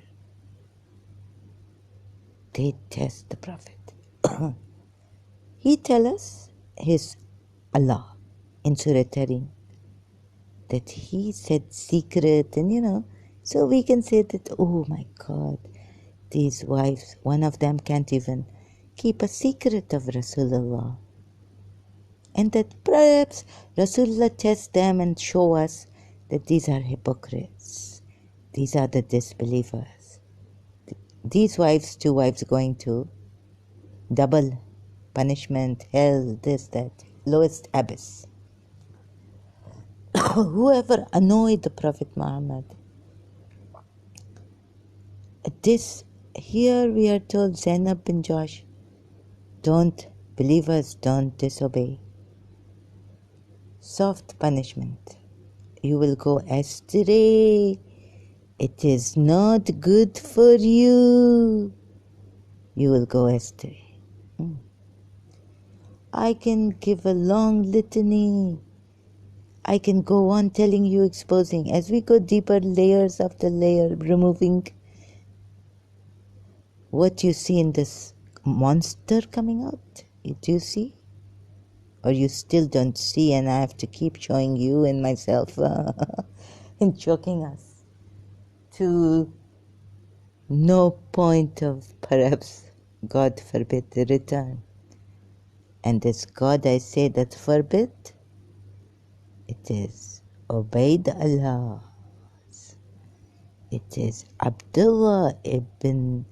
they test the Prophet. He tell us his Allah in Surah Tarim that he said secret, and so we can say that, oh my God, these wives, one of them can't even keep a secret of Rasulullah. And that perhaps Rasulullah tests them and show us that these are hypocrites. These are the disbelievers. These wives, two wives going to double punishment, hell, this, that, lowest abyss. Whoever annoyed the Prophet Muhammad. This, here we are told, Zainab bin Jahsh, believers don't disobey. Soft punishment. You will go astray. It is not good for you. You will go astray. I can give a long litany. I can go on telling you, exposing. As we go deeper, layers after layer, removing what you see in this monster coming out. Do you see? Or you still don't see, and I have to keep showing you and myself and choking us to no point of, perhaps, God forbid, the return. And this God, I say, that forbid, it is obeyed Allah. It is Abdullah ibn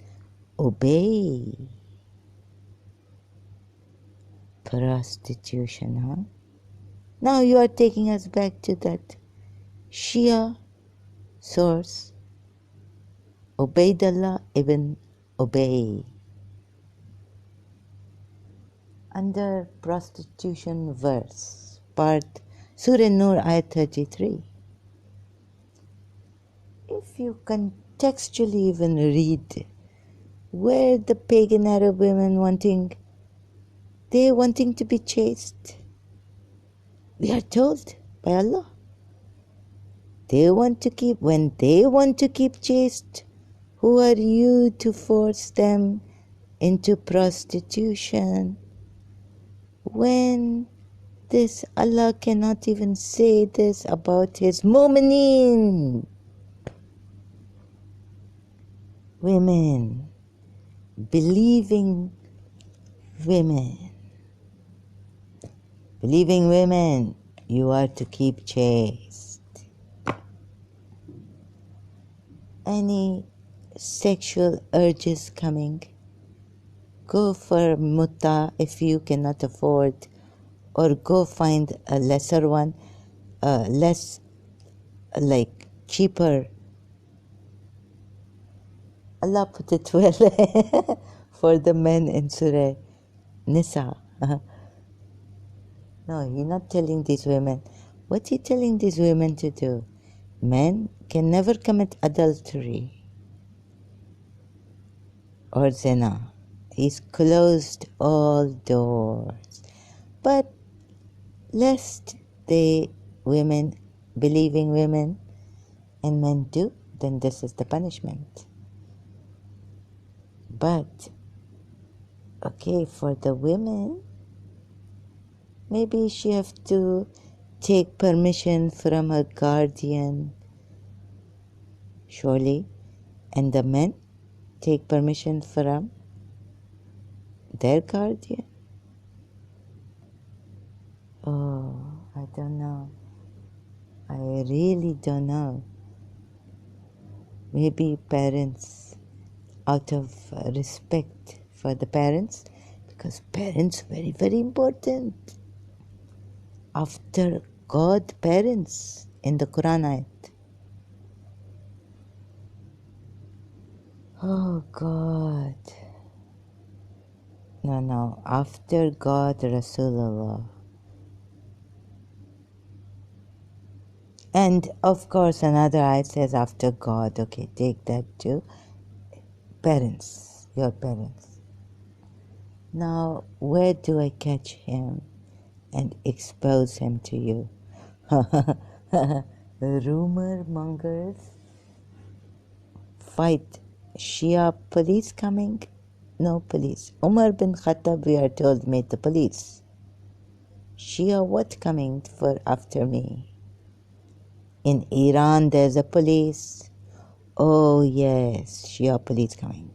Ubay. Prostitution, huh? Now you are taking us back to that Shia source, Ubaydullah ibn Ubay. Under prostitution verse, part Surah Nur, ayat 33. If you contextually even read where the pagan Arab women wanting to be chaste, we are told by Allah, when they want to keep chaste, who are you to force them into prostitution? When this Allah cannot even say this about his mu'mineen, women, believing women, you are to keep chaste. Any sexual urges coming, go for mutta if you cannot afford, or go find a lesser one, less, like, cheaper. Allah put it well for the men in Surah Nisa. No, He's not telling these women. What's He telling these women to do? Men can never commit adultery or zina. He's closed all doors. But lest believing women and men do, then this is the punishment. But, okay, for the women, maybe she have to take permission from her guardian, surely, and the men take permission from their guardian. Oh, I don't know. I really don't know. Maybe parents out of respect for the parents, because parents very, very important. After God, parents in the Quran ayat. Oh God. No. After God, Rasulullah. And of course another ayat says after God. Okay, take that too. Parents, your parents. Now, where do I catch him and expose him to you? Rumor mongers fight. Shia police coming? No police. Umar bin Khattab, we are told, made the police. Shia what coming for after me? In Iran there's a police. Oh yes, Shia police coming.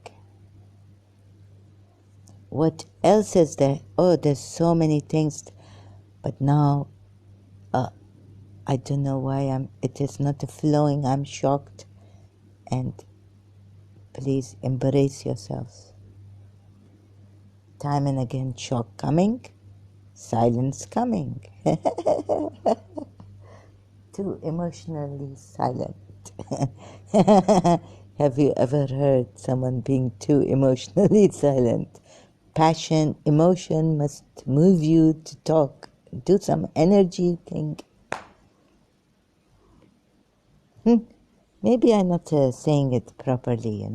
What else is there? Oh, there's so many things. But now, I don't know why it is not flowing. I'm shocked. And please embrace yourselves. Time and again, shock coming, silence coming. Too emotionally silent. Have you ever heard someone being too emotionally silent? Passion, emotion must move you to talk. Do some energy thing. Maybe I'm not saying it properly,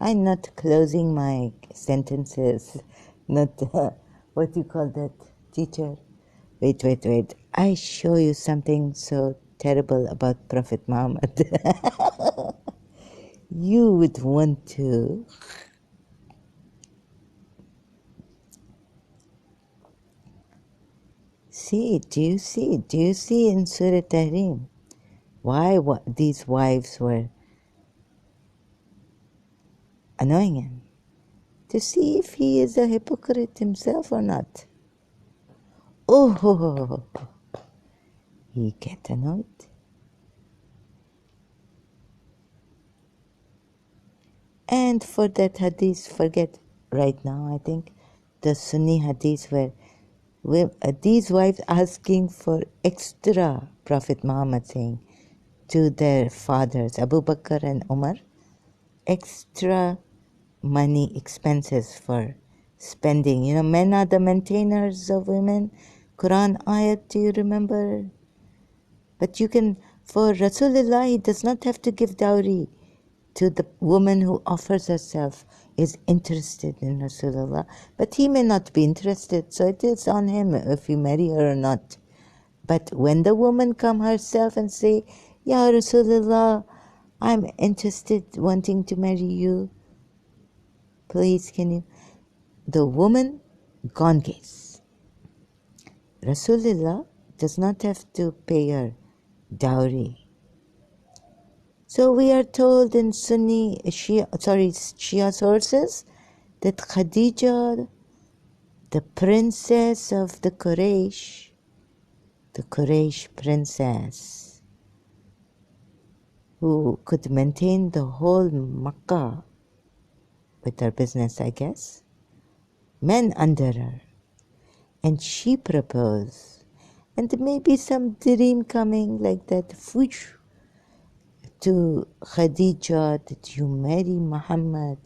I'm not closing my sentences. Not, what do you call that, teacher? Wait. I show you something so terrible about Prophet Muhammad. You would want to. Do you see in Surah Tahrim why these wives were annoying him? To see if he is a hypocrite himself or not. Oh, he get annoyed. And for that hadith, forget right now, I think, the Sunni hadith where these wives asking for extra, Prophet Muhammad saying, to their fathers, Abu Bakr and Umar, extra money expenses for spending. Men are the maintainers of women. Quran ayat, do you remember? But for Rasulullah, he does not have to give dowry to the woman who offers herself, is interested in Rasulullah. But he may not be interested, so it is on him if you marry her or not. But when the woman come herself and say, Ya Rasulullah, I'm interested, wanting to marry you, please can you? The woman, gone case. Rasulullah does not have to pay her dowry. So we are told in Shia sources that Khadija, the princess of the Quraysh princess, who could maintain the whole Makkah with her business, I guess, men under her, and she proposed, and maybe some dream coming like that, to Khadija, that you marry Muhammad,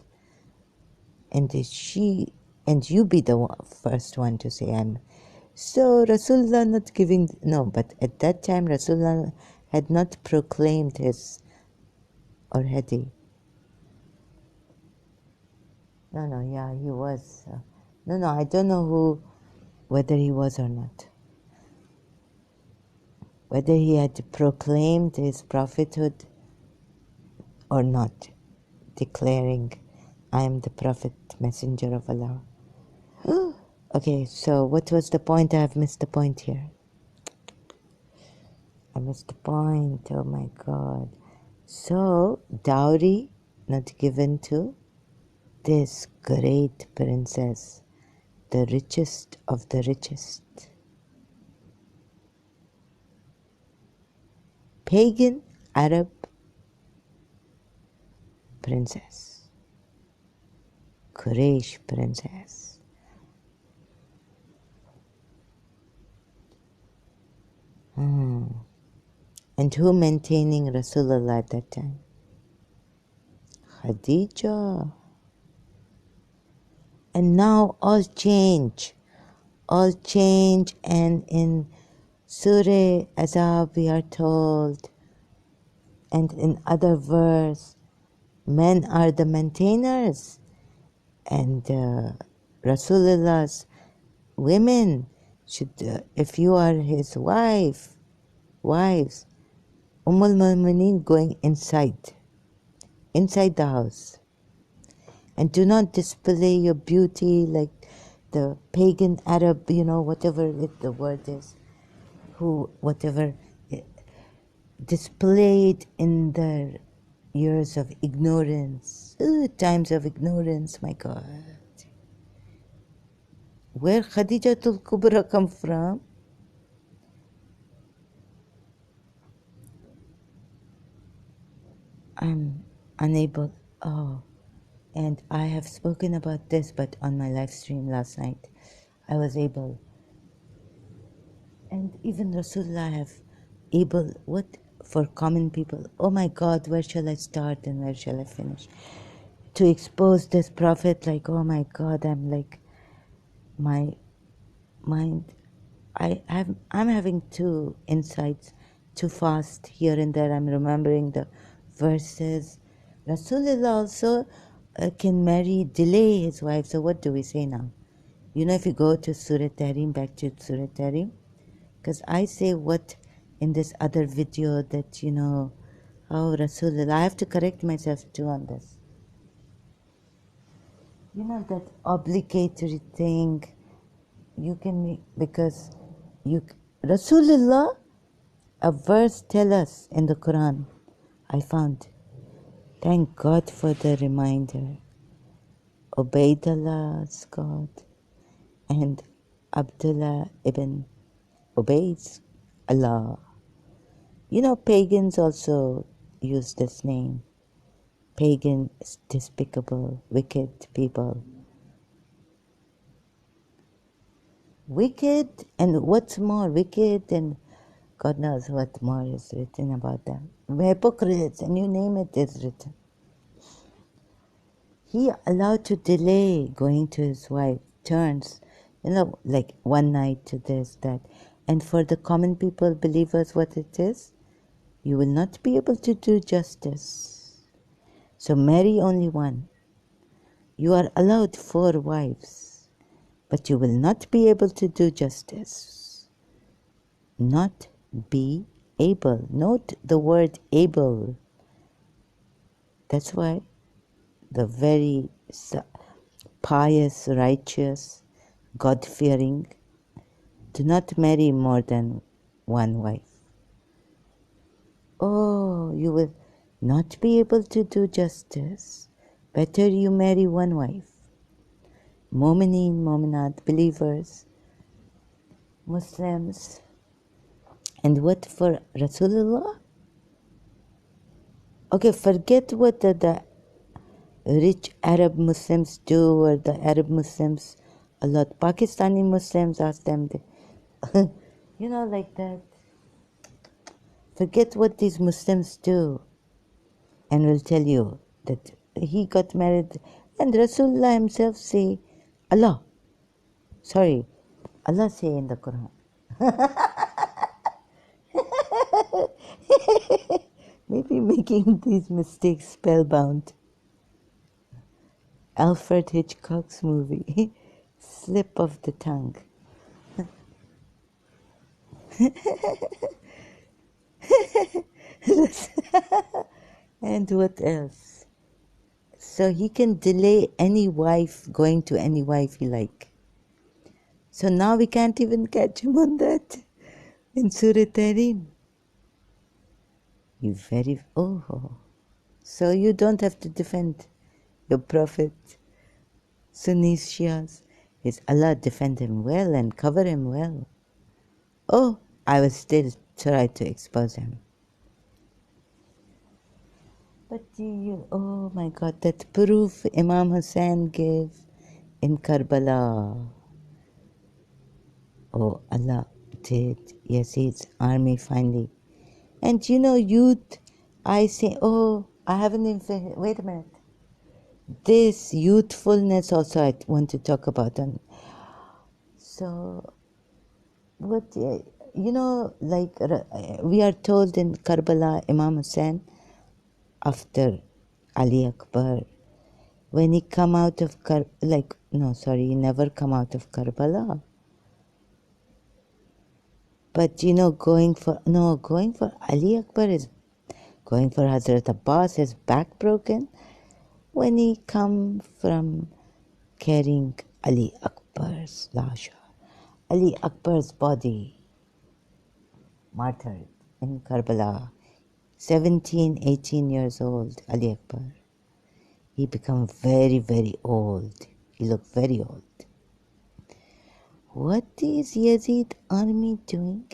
and you be the first one to say I'm. So Rasulullah not giving, no, but at that time Rasulullah had not proclaimed his, or had he? No, yeah, he was. No, I don't know whether he was or not. Whether he had proclaimed his prophethood or not, declaring, I am the prophet, messenger of Allah. Okay, so what was the point? I have missed the point here. I missed the point. Oh my God. So, dowry not given to this great princess, the richest of the richest. Pagan Arab princess. Quraysh princess. And who maintaining Rasulullah at that time? Khadija. And now all change, and in Surah Azab we are told, and in other verse, men are the maintainers, and Rasulullah's women should, if you are his wives, Ummul going inside the house. And do not display your beauty like the pagan Arab, whatever the word is, whatever displayed in their years of ignorance, times of ignorance, my God. Where Khadijatul Kubra come from? I'm unable. And I have spoken about this, but on my live stream last night, I was able. And even Rasulullah have able, what for common people, oh my God, where shall I start and where shall I finish? To expose this prophet, like, oh my God, I'm like, my mind, I'm having two insights too fast here and there. I'm remembering the verses. Rasulullah also can delay his wife. So what do we say now? If you go to Surah Tahrim, back to Surah Tahrim, because I say what in this other video that, Rasulullah, I have to correct myself too on this. That obligatory thing you can make, because Rasulullah, a verse tell us in the Quran, I found. Thank God for the reminder. Ubaidallah's God and Abdullah ibn Ubaid's Allah. Pagans also use this name. Pagan, despicable, wicked people. Wicked, and what's more, wicked, and God knows what more is written about them. Hypocrites, and you name it, is written. He allowed to delay going to his wife, turns, like one night to this, that. And for the common people, believers, what it is, you will not be able to do justice. So marry only one. You are allowed 4 wives, but you will not be able to do justice. Not be able. Note the word able. That's why the very pious, righteous, God-fearing do not marry more than 1 wife. Oh, you will not be able to do justice. Better you marry 1 wife. Mu'mineen, mu'minat, believers, Muslims. And what for Rasulullah? Okay, forget what the rich Arab Muslims do, or the Arab Muslims, a lot. Pakistani Muslims, ask them, like that. Forget what these Muslims do, and will tell you that he got married, and Rasulullah himself say, Allah say in the Quran. Maybe making these mistakes spellbound. Alfred Hitchcock's movie, Slip of the Tongue. And what else? So he can delay any wife going to any wife he like. So now we can't even catch him on that in Surah Tahrim. So you don't have to defend your prophet. Sunnis, Shias, is Allah defend him well and cover him well. Oh, I will still try to expose him. But do you, oh my God, that proof Imam Hussein gave in Karbala. Oh, Allah did Yazid's army finally. And you know, youth, I say, oh, I haven't even, wait a minute. This youthfulness also I want to talk about. And so, what, you know, like we are told in Karbala, Imam Hussein, after Ali Akbar, when he come out of he never come out of Karbala. But you know, going for Ali Akbar is going for Hazrat Abbas, his back broken. When he come from carrying Ali Akbar's lasha, Ali Akbar's body, martyred in Karbala, 17, 18 years old, Ali Akbar. He become very, very old. He looked very old. What is Yazid army doing?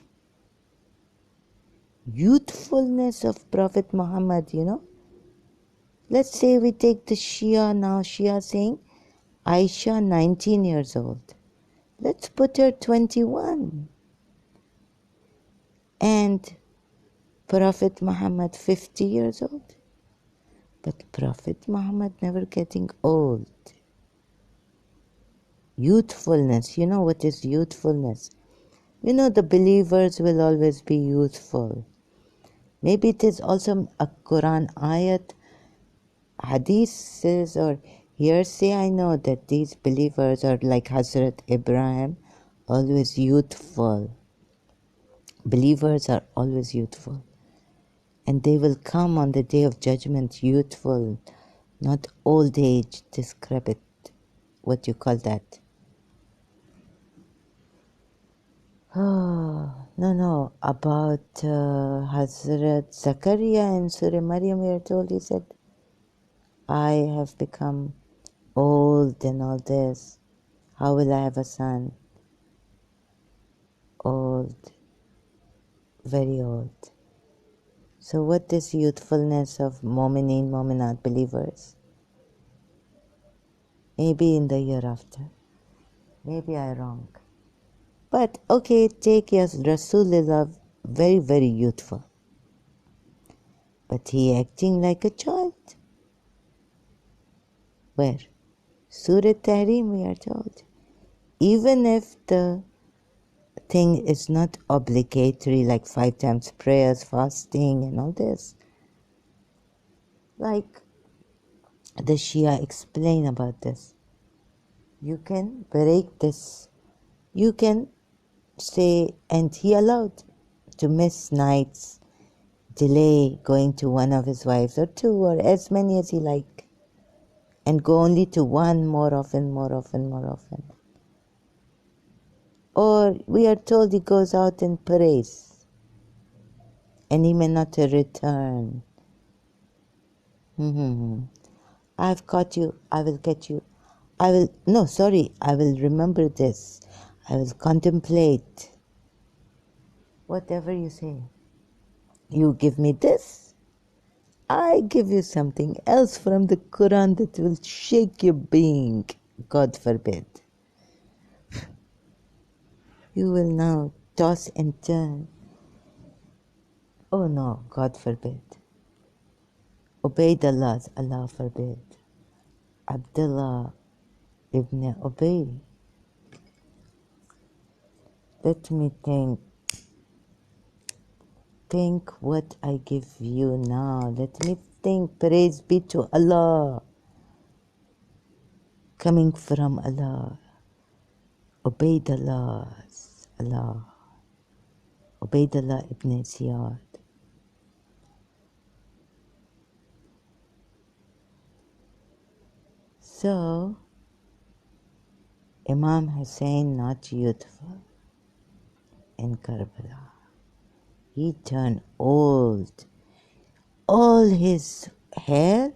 Youthfulness of Prophet Muhammad, you know. Let's say we take the Shia now. Shia saying, Aisha 19 years old. Let's put her 21. And Prophet Muhammad 50 years old. But Prophet Muhammad never getting old. Youthfulness. You know what is youthfulness? You know the believers will always be youthful. Maybe it is also a Quran ayat, hadith says, or hearsay. I know that these believers are like Hazrat Ibrahim, always youthful. Believers are always youthful. And they will come on the day of judgment youthful, not old age, decrepit. What you call that? Oh, no, about Hazrat Zakaria in Surah Maryam, we are told, he said, I have become old and all this. How will I have a son? Old, very old. So what is youthfulness of Momineen, Mominat believers? Maybe in the year after. Maybe I'm wrong. But okay, take yes, Rasulullah, very, very youthful. But he acting like a child. Where? Surah Tahrim, we are told. Even if the thing is not obligatory, like 5 times prayers, fasting, and all this. Like the Shia explain about this. You can break this. You can say, and he allowed to miss nights, delay going to one of his wives or two or as many as he like, and go only to one more often. Or we are told he goes out and prays and he may not return. I've caught you, I will get you. I will remember this. I will contemplate. Whatever you say. You give me this, I give you something else from the Quran that will shake your being. God forbid. You will now toss and turn. Oh no, God forbid. Ubaydullah, Allah forbid. Abdullah ibn Ubay. Let me think what I give you now. Let me think. Praise be to Allah. Coming from Allah. Ubaydullah, Allah. Ubaydullah ibn Ziyad. So, Imam Hussein not youthful in Karbala. He turned old. All his hair,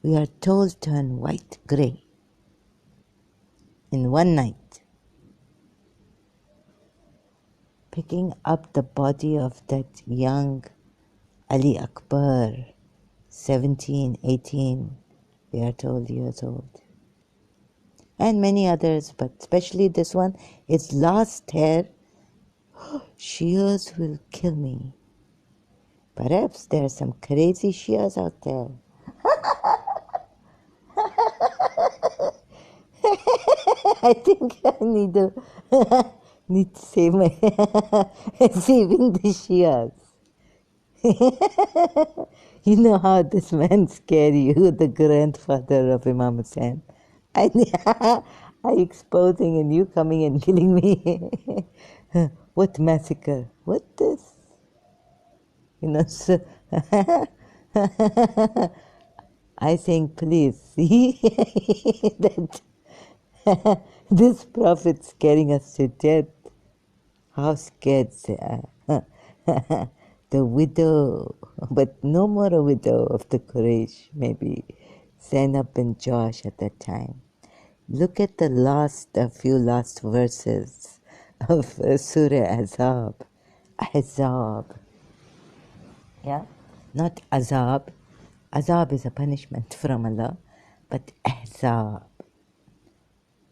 we are told, turned white, grey in one night. Picking up the body of that young Ali Akbar, 17, 18, we are told, years old. And many others, but especially this one, its last hair, Shias will kill me. Perhaps there are some crazy Shias out there. I think I need to need to save my saving the Shias. You know how this man scared you, the grandfather of Imam Hussain. I I exposing and you coming and killing me. What massacre? What this? You know, so I think, please see that this prophet scaring us to death. How scared they are. The widow, but no more a widow of the Quraysh, maybe Zainab and Jahsh at that time. Look at the few last verses of Surah Azab. Azab. Yeah? Not Azab. Azab is a punishment from Allah, but Azab,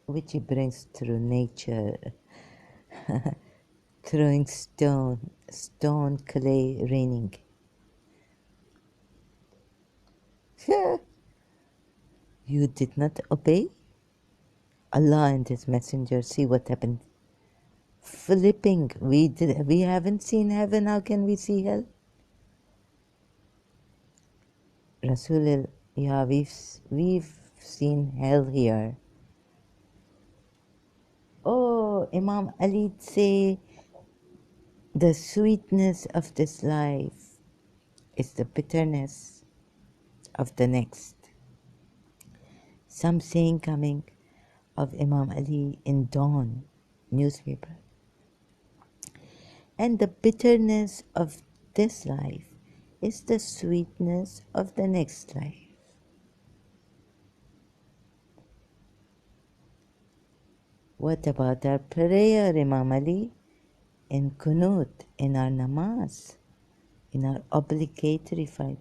which He brings through nature, throwing stone, clay, raining. You did not obey Allah and His Messenger. See what happened. Flipping. We haven't seen heaven. How can we see hell? Rasulullah, yeah, we've seen hell here. Oh, Imam Ali say the sweetness of this life is the bitterness of the next. Some saying coming of Imam Ali in Dawn newspaper. And the bitterness of this life is the sweetness of the next life. What about our prayer, Imam Ali? In Qunut, in our namaz, in our obligatory fight.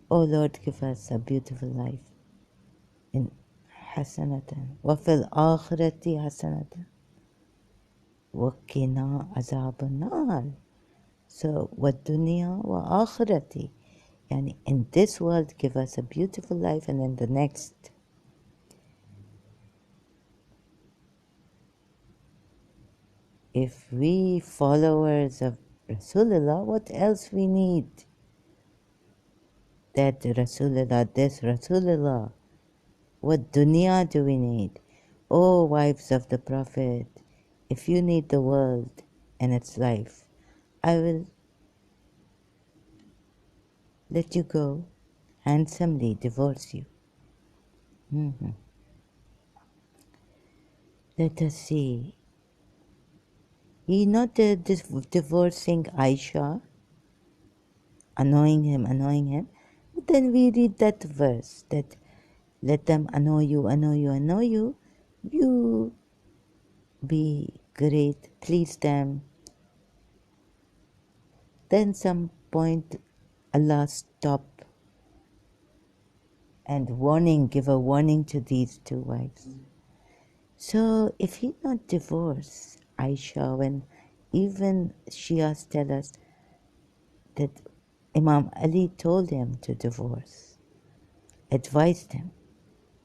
Oh Lord, give us a beautiful life. In hasanatan. Wa fil akhirati hasanatan. Wa qina azaban nar. So, wa dunya wa akhirati. Yani in this world, give us a beautiful life, and in the next, if we followers of Rasulullah, what else we need? That Rasulullah, this Rasulullah. What dunya do we need? Oh, wives of the Prophet, if you need the world and its life, I will let you go, handsomely divorce you. Let us see. He not divorcing Aisha, annoying him. But then we read that verse that let them annoy you. You be great, please them. Then some point Allah stop and give a warning to these two wives. So if he not divorce Aisha, when even Shias tell us that Imam Ali told him to divorce, advised him,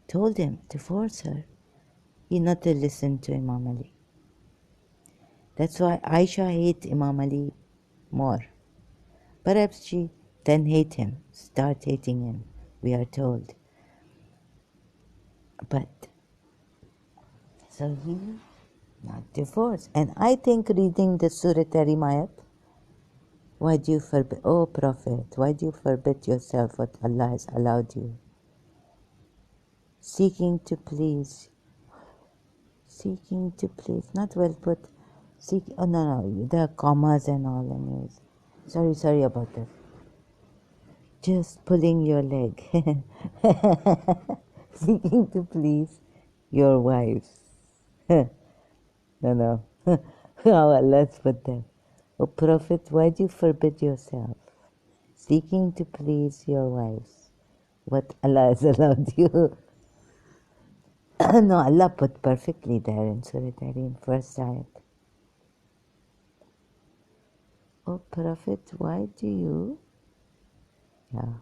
told him divorce her, he not to listen to Imam Ali. That's why Aisha hate Imam Ali more. Perhaps she then start hating him, we are told. But so he not divorced. And I think reading the Surah Tarimayat, why do you forbid, oh Prophet, why do you forbid yourself what Allah has allowed you? Seeking to please, not well put. Oh no, there are commas and all anyways. Sorry about that. Just pulling your leg. Seeking to please your wives. No. How Allah's put that. Oh Prophet, why do you forbid yourself? seeking to please your wives. What Allah has allowed you. No, Allah put perfectly there in Surah Tahrim, first ayat. Oh Prophet, why do you? Yeah.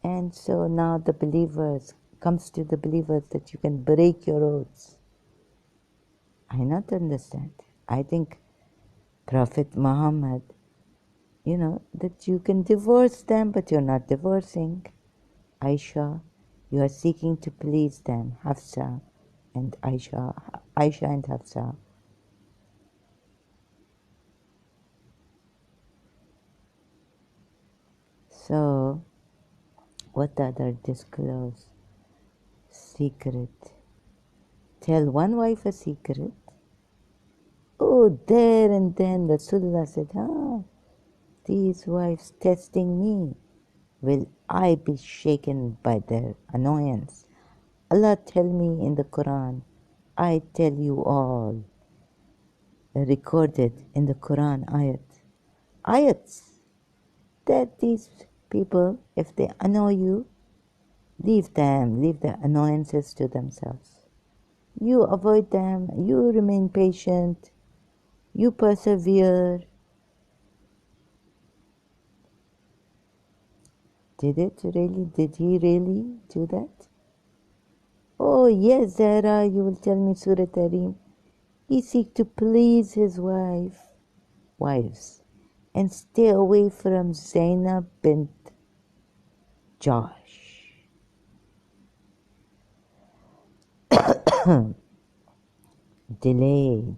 And so now the believers, comes to the believers that you can break your oaths. I not understand. I think Prophet Muhammad, that you can divorce them, but you're not divorcing. Aisha, you are seeking to please them, Hafsa and Aisha and Hafsa. So, what other disclose? Secret. Tell one wife a secret. Oh, there and then Rasulullah said, these wives testing me. Will I be shaken by their annoyance? Allah tell me in the Quran, I tell you all. Recorded in the Quran ayats, that these people, if they annoy you, leave their annoyances to themselves. You avoid them, you remain patient, you persevere. Did he really do that? Oh yes, Zahra, you will tell me Surah Tahrim. He seek to please his wives, and stay away from Zainab Bint Jahsh. Delay.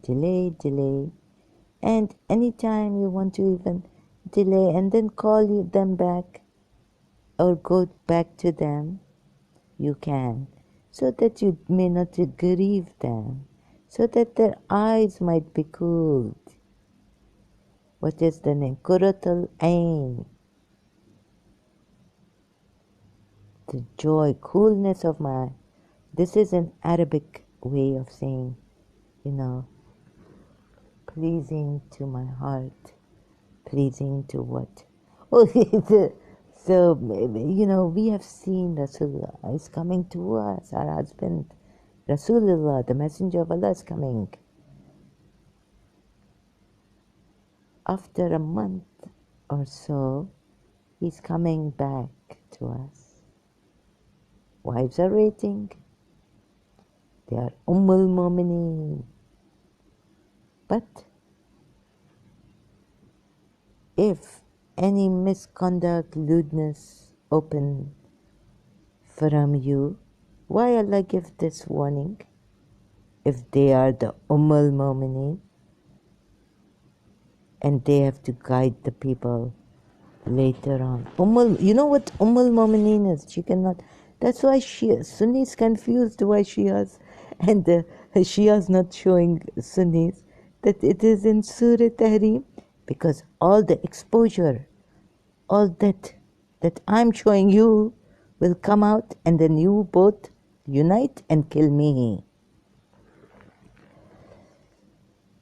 And anytime you want to even delay and then call them back or go back to them, you can, so that you may not grieve them, so that their eyes might be cooled. What is the name? Qurratul Ain. The joy, coolness of my eye. This is an Arabic way of saying, pleasing to my heart. Pleasing to what? Oh, so, we have seen Rasulullah is coming to us, our husband. Rasulullah, the messenger of Allah, is coming. After a month or so, he's coming back to us. Wives are waiting. They are Mu'mineen. But if any misconduct, lewdness open from you, why Allah give this warning? If they are the Mu'mineen and they have to guide the people later on. You know what Mu'mineen is? She cannot. That's why Sunnis confused why Shias and Shias not showing Sunnis that it is in Surah Tahrim, because all the exposure, all that I'm showing you will come out, and then you both unite and kill me.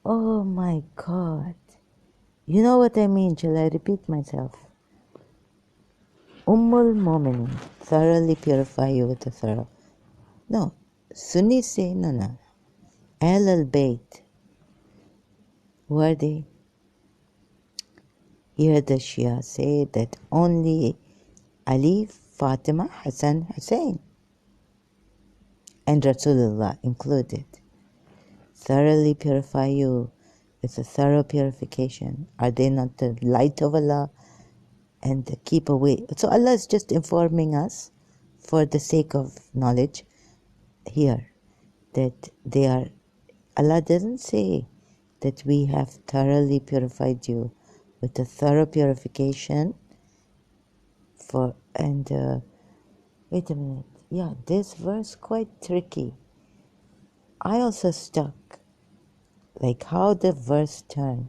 Oh my God. You know what I mean? Shall I repeat myself? Mu'mineen, thoroughly purify you with the thorough. No, Sunnis say no. Ahl al-Bayt. Who are they? Here the Shia say that only Ali, Fatima, Hassan, Hussein, and Rasulullah included. Thoroughly purify you with a thorough purification. Are they not the light of Allah? And keep away. So Allah is just informing us for the sake of knowledge here that they are. Allah doesn't say that we have thoroughly purified you with a thorough purification wait a minute. Yeah, this verse quite tricky. I also stuck like how the verse turned.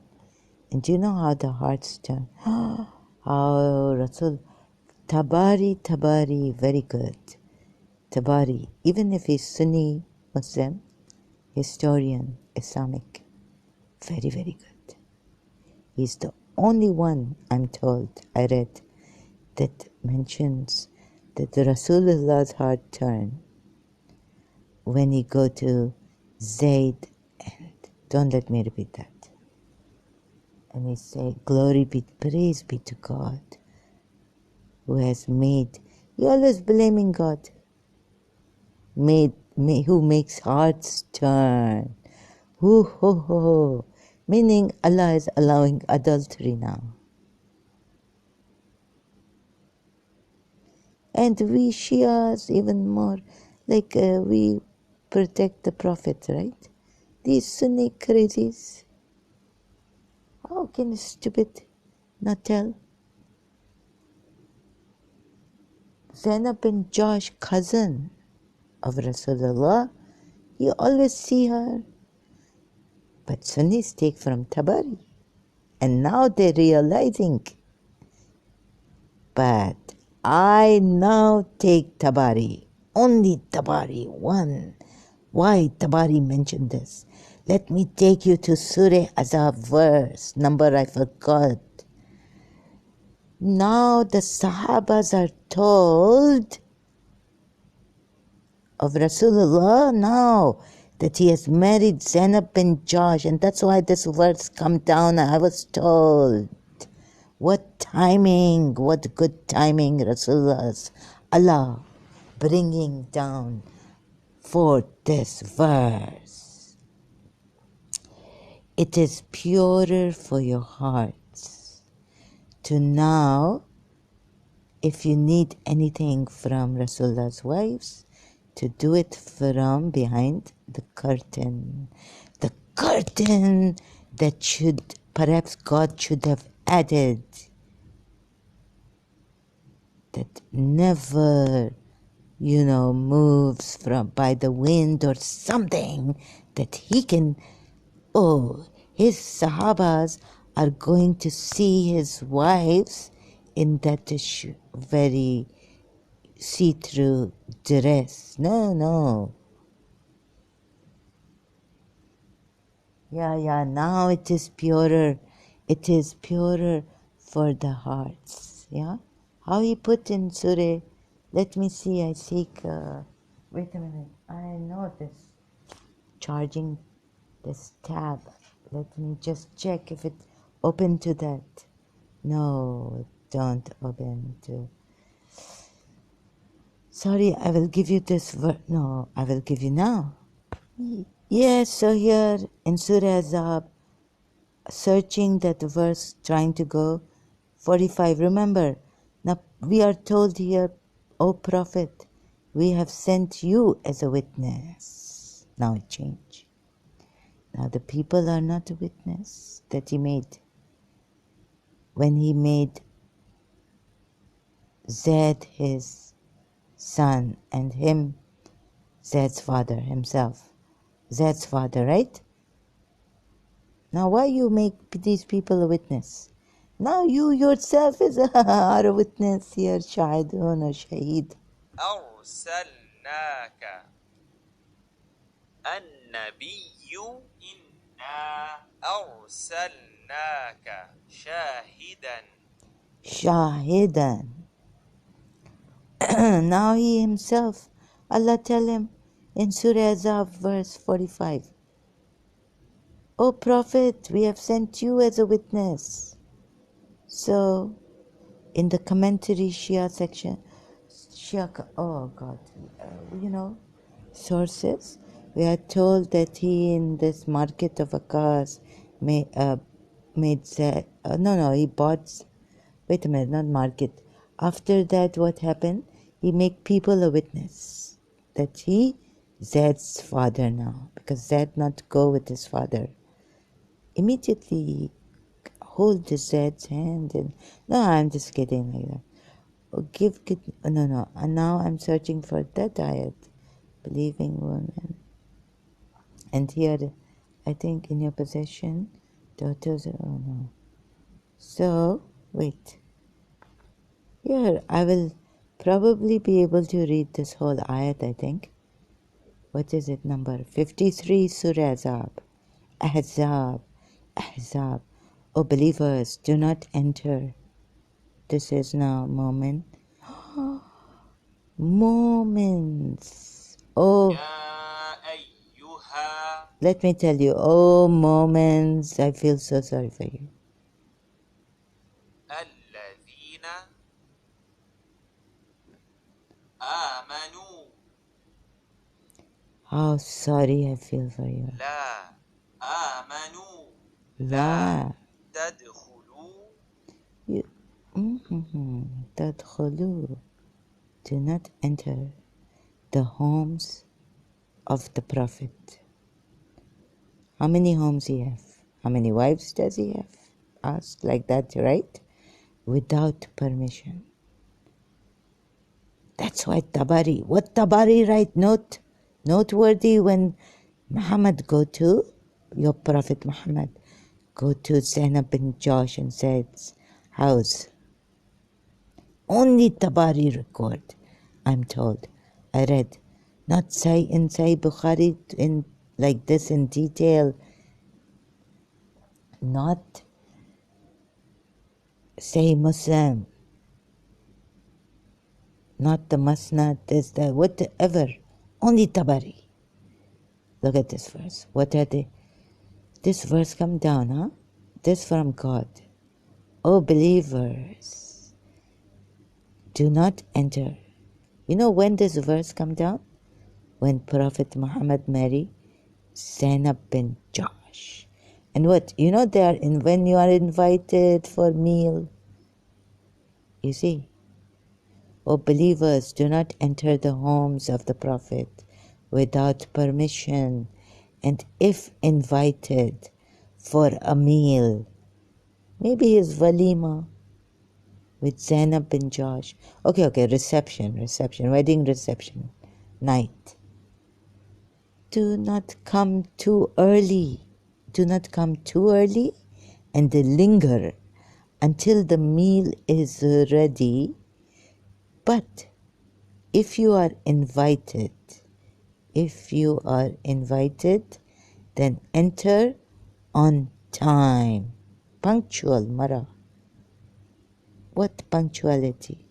And do you know how the hearts turn? How Rasul Tabari, very good. Tabari, even if he's Sunni Muslim, historian, Islamic, very, very good. He's the only one, I'm told, I read, that mentions that Rasulullah's heart turned when he go to Zayd, and don't let me repeat that. And he say, praise be to God, who has made, he always blaming God, who makes hearts turn. Hoo ho ho. Meaning Allah is allowing adultery now. And we Shias even more, like we protect the Prophet, right? These Sunni crazies, how can a stupid not tell? Zainab bin Jahsh, cousin of Rasulullah, you always see her. But Sunnis take from Tabari. And now they're realizing. But I now take Tabari. Only Tabari, one. Why Tabari mentioned this? Let me take you to Surah Azab verse. Number I forgot. Now the Sahabas are told of Rasulullah now that he has married Zainab bin Jahsh, and that's why this verse come down. I was told. What timing, what good timing Rasulullah's Allah bringing down for this verse. It is purer for your hearts to now, if you need anything from Rasulullah's wives, to do it from behind the curtain. The curtain that perhaps God should have added, that never, moves by the wind or something, that he can, his Sahabas are going to see his wives in that very see-through dress. No. Yeah, now it is purer. It is purer for the hearts. Yeah? How he put in Surah, let me see, I seek, wait a minute, I know this, charging this tab. Let me just check if it's open to that. No, don't open to. Sorry, I will give you this no, I will give you now. Yes, so here in Surah Azab, searching that verse, trying to go 45. Remember, now we are told here, O Prophet, we have sent you as a witness. Now it changed. Now the people are not a witness that he made. When he made Zaid his son and him Zaid's father himself. Zaid's father, right? Now why you make these people a witness? Now you yourself are a witness here, shahidun or shaheed. أرسلناك النبي إنا أرسلناك shahidan. Now he himself, Allah tell him in Surah Azab verse 45, O Prophet, we have sent you as a witness. So in the commentary Shia section, sources, we are told that he in this market of Akas made he bought, wait a minute, not market. After that, what happened? He make people a witness that he Zed's father now, because Zed not go with his father. Immediately hold the Zed's hand and no, I'm just kidding like that. No. And now I'm searching for that ayat, believing women. And here, I think in your possession, daughters. Oh no. So wait. Here, I will probably be able to read this whole ayat, I think. What is it, number 53, Surah Ahzab. Ahzab. O believers, do not enter. This is now moments. Oh, يا أيها let me tell you, oh moments, I feel so sorry for you. الذين آمنوا How sorry I feel for you. لا آمنوا لا تدخلوا you, تدخلوا. Do not enter the homes of the Prophet. How many homes he have? How many wives does he have? Asked like that, right? Without permission. That's why Tabari. What Tabari write? Noteworthy when Muhammad go to, your Prophet Muhammad, go to Zainab bin Jahsh and says, house. Only Tabari record, I'm told. I read, not say in Sahih Bukhari in like this in detail, not say Muslim, not the Musnad, this, that, whatever. Only Tabari. Look at this verse. What are they? This verse come down, huh? This from God. O believers, do not enter. You know when this verse come down? When Prophet Muhammad married Zainab bin Jahsh. And what? You know they are in when you are invited for meal. You see? O believers, do not enter the homes of the Prophet without permission, and if invited for a meal, maybe his walima with Zainab bin Jahsh. Okay, reception, wedding reception, night. Do not come too early. Do not come too early and linger until the meal is ready. But if you are invited, then enter on time. Punctual, Mara. What punctuality?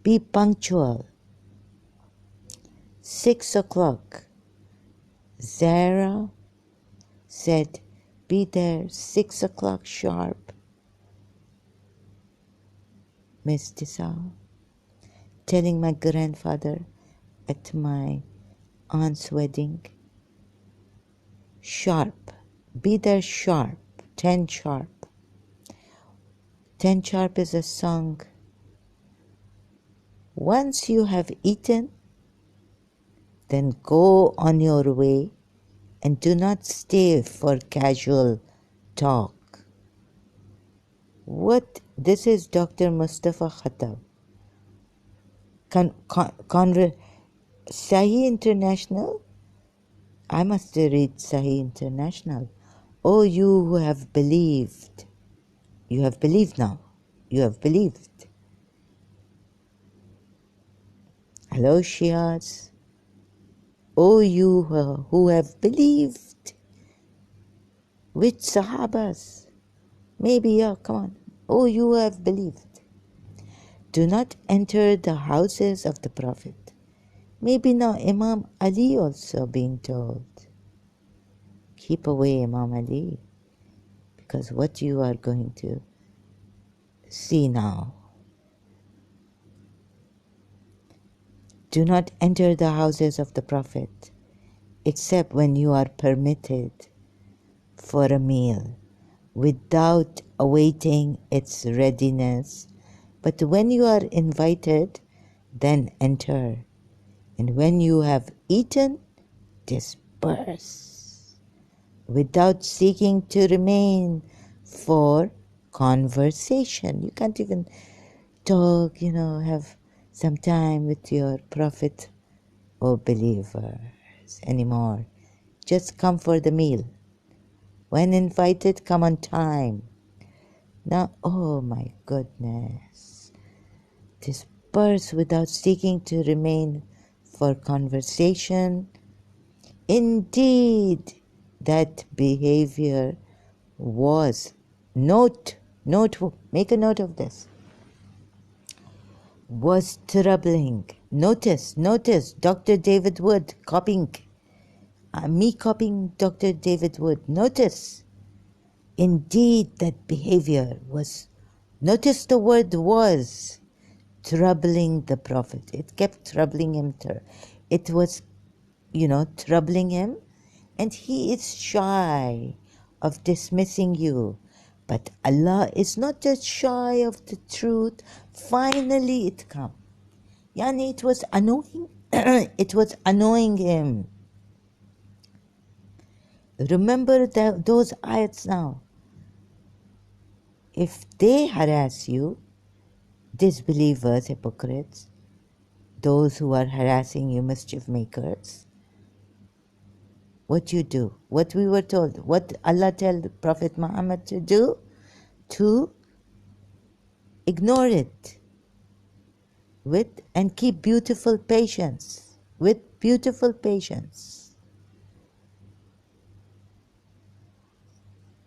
Be punctual. 6 o'clock. Zara said, be there 6 o'clock sharp. Miss Tisal, telling my grandfather at my aunt's wedding, sharp, be there sharp, 10 sharp. 10 sharp is a song. Once you have eaten, then go on your way and do not stay for casual talk. What? This is Dr. Mustafa Khattab. Sahih International? I must read Sahih International. Oh, you who have believed. You have believed now. You have believed. Hello, Shias. Oh, you who have believed. Which Sahabas? Maybe, yeah, come on. Oh, you who have believed. Do not enter the houses of the Prophet. Maybe now Imam Ali also being told. Keep away, Imam Ali, because what you are going to see now. Do not enter the houses of the Prophet except when you are permitted for a meal without awaiting its readiness. But when you are invited, then enter. And when you have eaten, disperse without seeking to remain for conversation. You can't even talk, have some time with your Prophet or believers anymore. Just come for the meal. When invited, come on time. Now, oh my goodness. Disperse without seeking to remain for conversation. Indeed, that behavior was note, make a note of this, was troubling. Notice, Dr. David Wood copying, me copying Dr. David Wood. Notice, indeed, that behavior was, notice the word was, troubling the Prophet. It kept troubling him. It was, troubling him, and he is shy of dismissing you. But Allah is not just shy of the truth. Finally it come. Yani it was annoying. It was annoying him. Remember those ayats now. If they harass you, disbelievers, hypocrites, those who are harassing you, mischief makers, what you do, what we were told, what Allah tell the Prophet Muhammad to do, to ignore it and keep beautiful patience, with beautiful patience.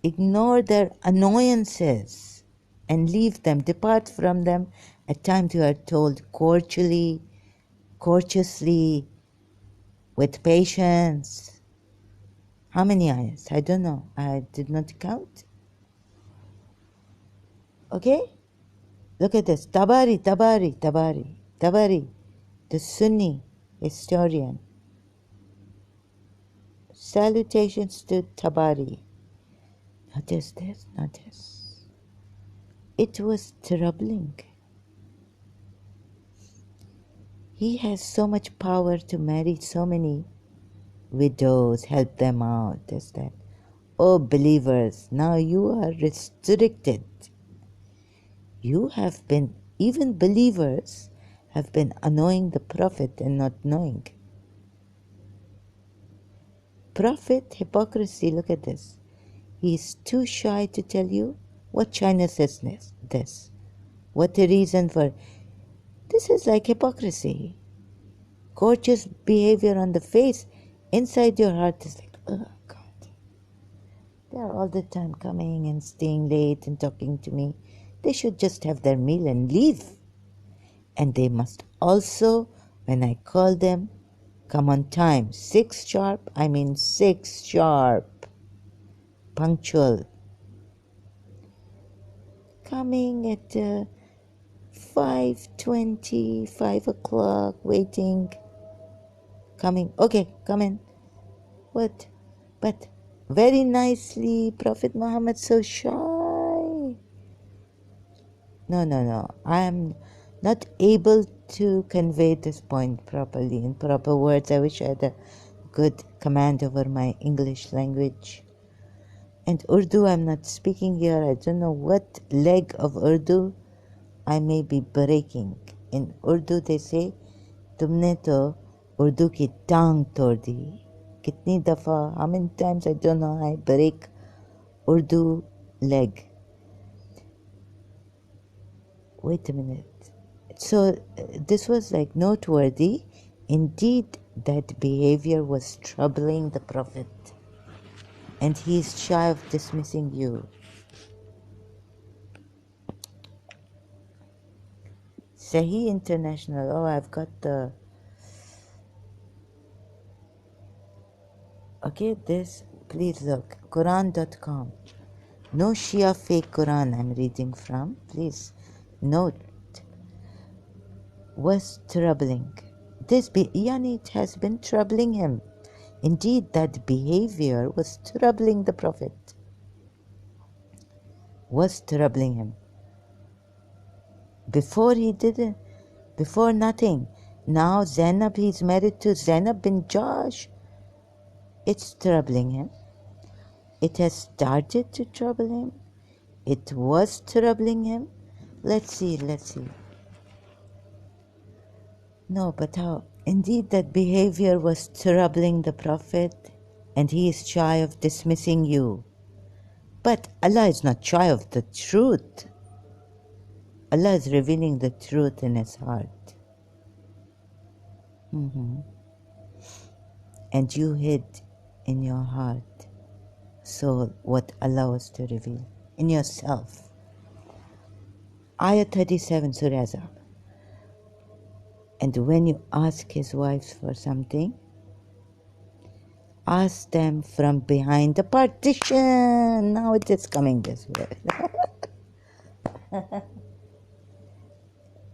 Ignore their annoyances and leave them, depart from them. At times you are told courteously, with patience. How many ayahs? I don't know. I did not count. Okay? Look at this. Tabari, the Sunni historian. Salutations to Tabari. Notice this, notice. It was troubling. He has so much power to marry so many widows, help them out, this, that. Oh, believers, now you are restricted. You have been, even believers have been annoying the Prophet and not knowing. Prophet hypocrisy, look at this. He is too shy to tell you. What shyness is this? What a reason for... This is like hypocrisy. Gorgeous behavior on the face. Inside your heart is like, oh God. They are all the time coming and staying late and talking to me. They should just have their meal and leave. And they must also, when I call them, come on time. 6 sharp, I mean 6 sharp. Punctual. Coming at 5:20, 5 o'clock, waiting. Coming, okay, come in. What? But very nicely, Prophet Muhammad so shy. No. I am not able to convey this point properly in proper words. I wish I had a good command over my English language. And Urdu, I'm not speaking here. I don't know what leg of Urdu I may be breaking. In Urdu they say, तुमने तो उर्दू की टांग तोड़ दी. कितनी दफ़ा, how many times, I don't know, I break Urdu leg. Wait a minute. So this was like noteworthy. Indeed, that behavior was troubling the Prophet. And he is shy of dismissing you. Sahih International. Oh, I've got the... Okay, this, please look. Quran.com. No Shia fake Quran I'm reading from. Please note. Was troubling. Yani it has been troubling him. Indeed, that behavior was troubling the Prophet. Was troubling him. Before he didn't. Before nothing. Now Zainab, he's married to Zainab bin Jahsh. It's troubling him. It has started to trouble him. It was troubling him. Let's see. No, but how? Indeed, that behavior was troubling the Prophet, and he is shy of dismissing you. But Allah is not shy of the truth. Allah is revealing the truth in his heart. And you hid in your heart, soul, what Allah was to reveal. in yourself. Ayah 37, Surah Azab. And when you ask his wives for something, ask them from behind the partition. Now it is coming this way.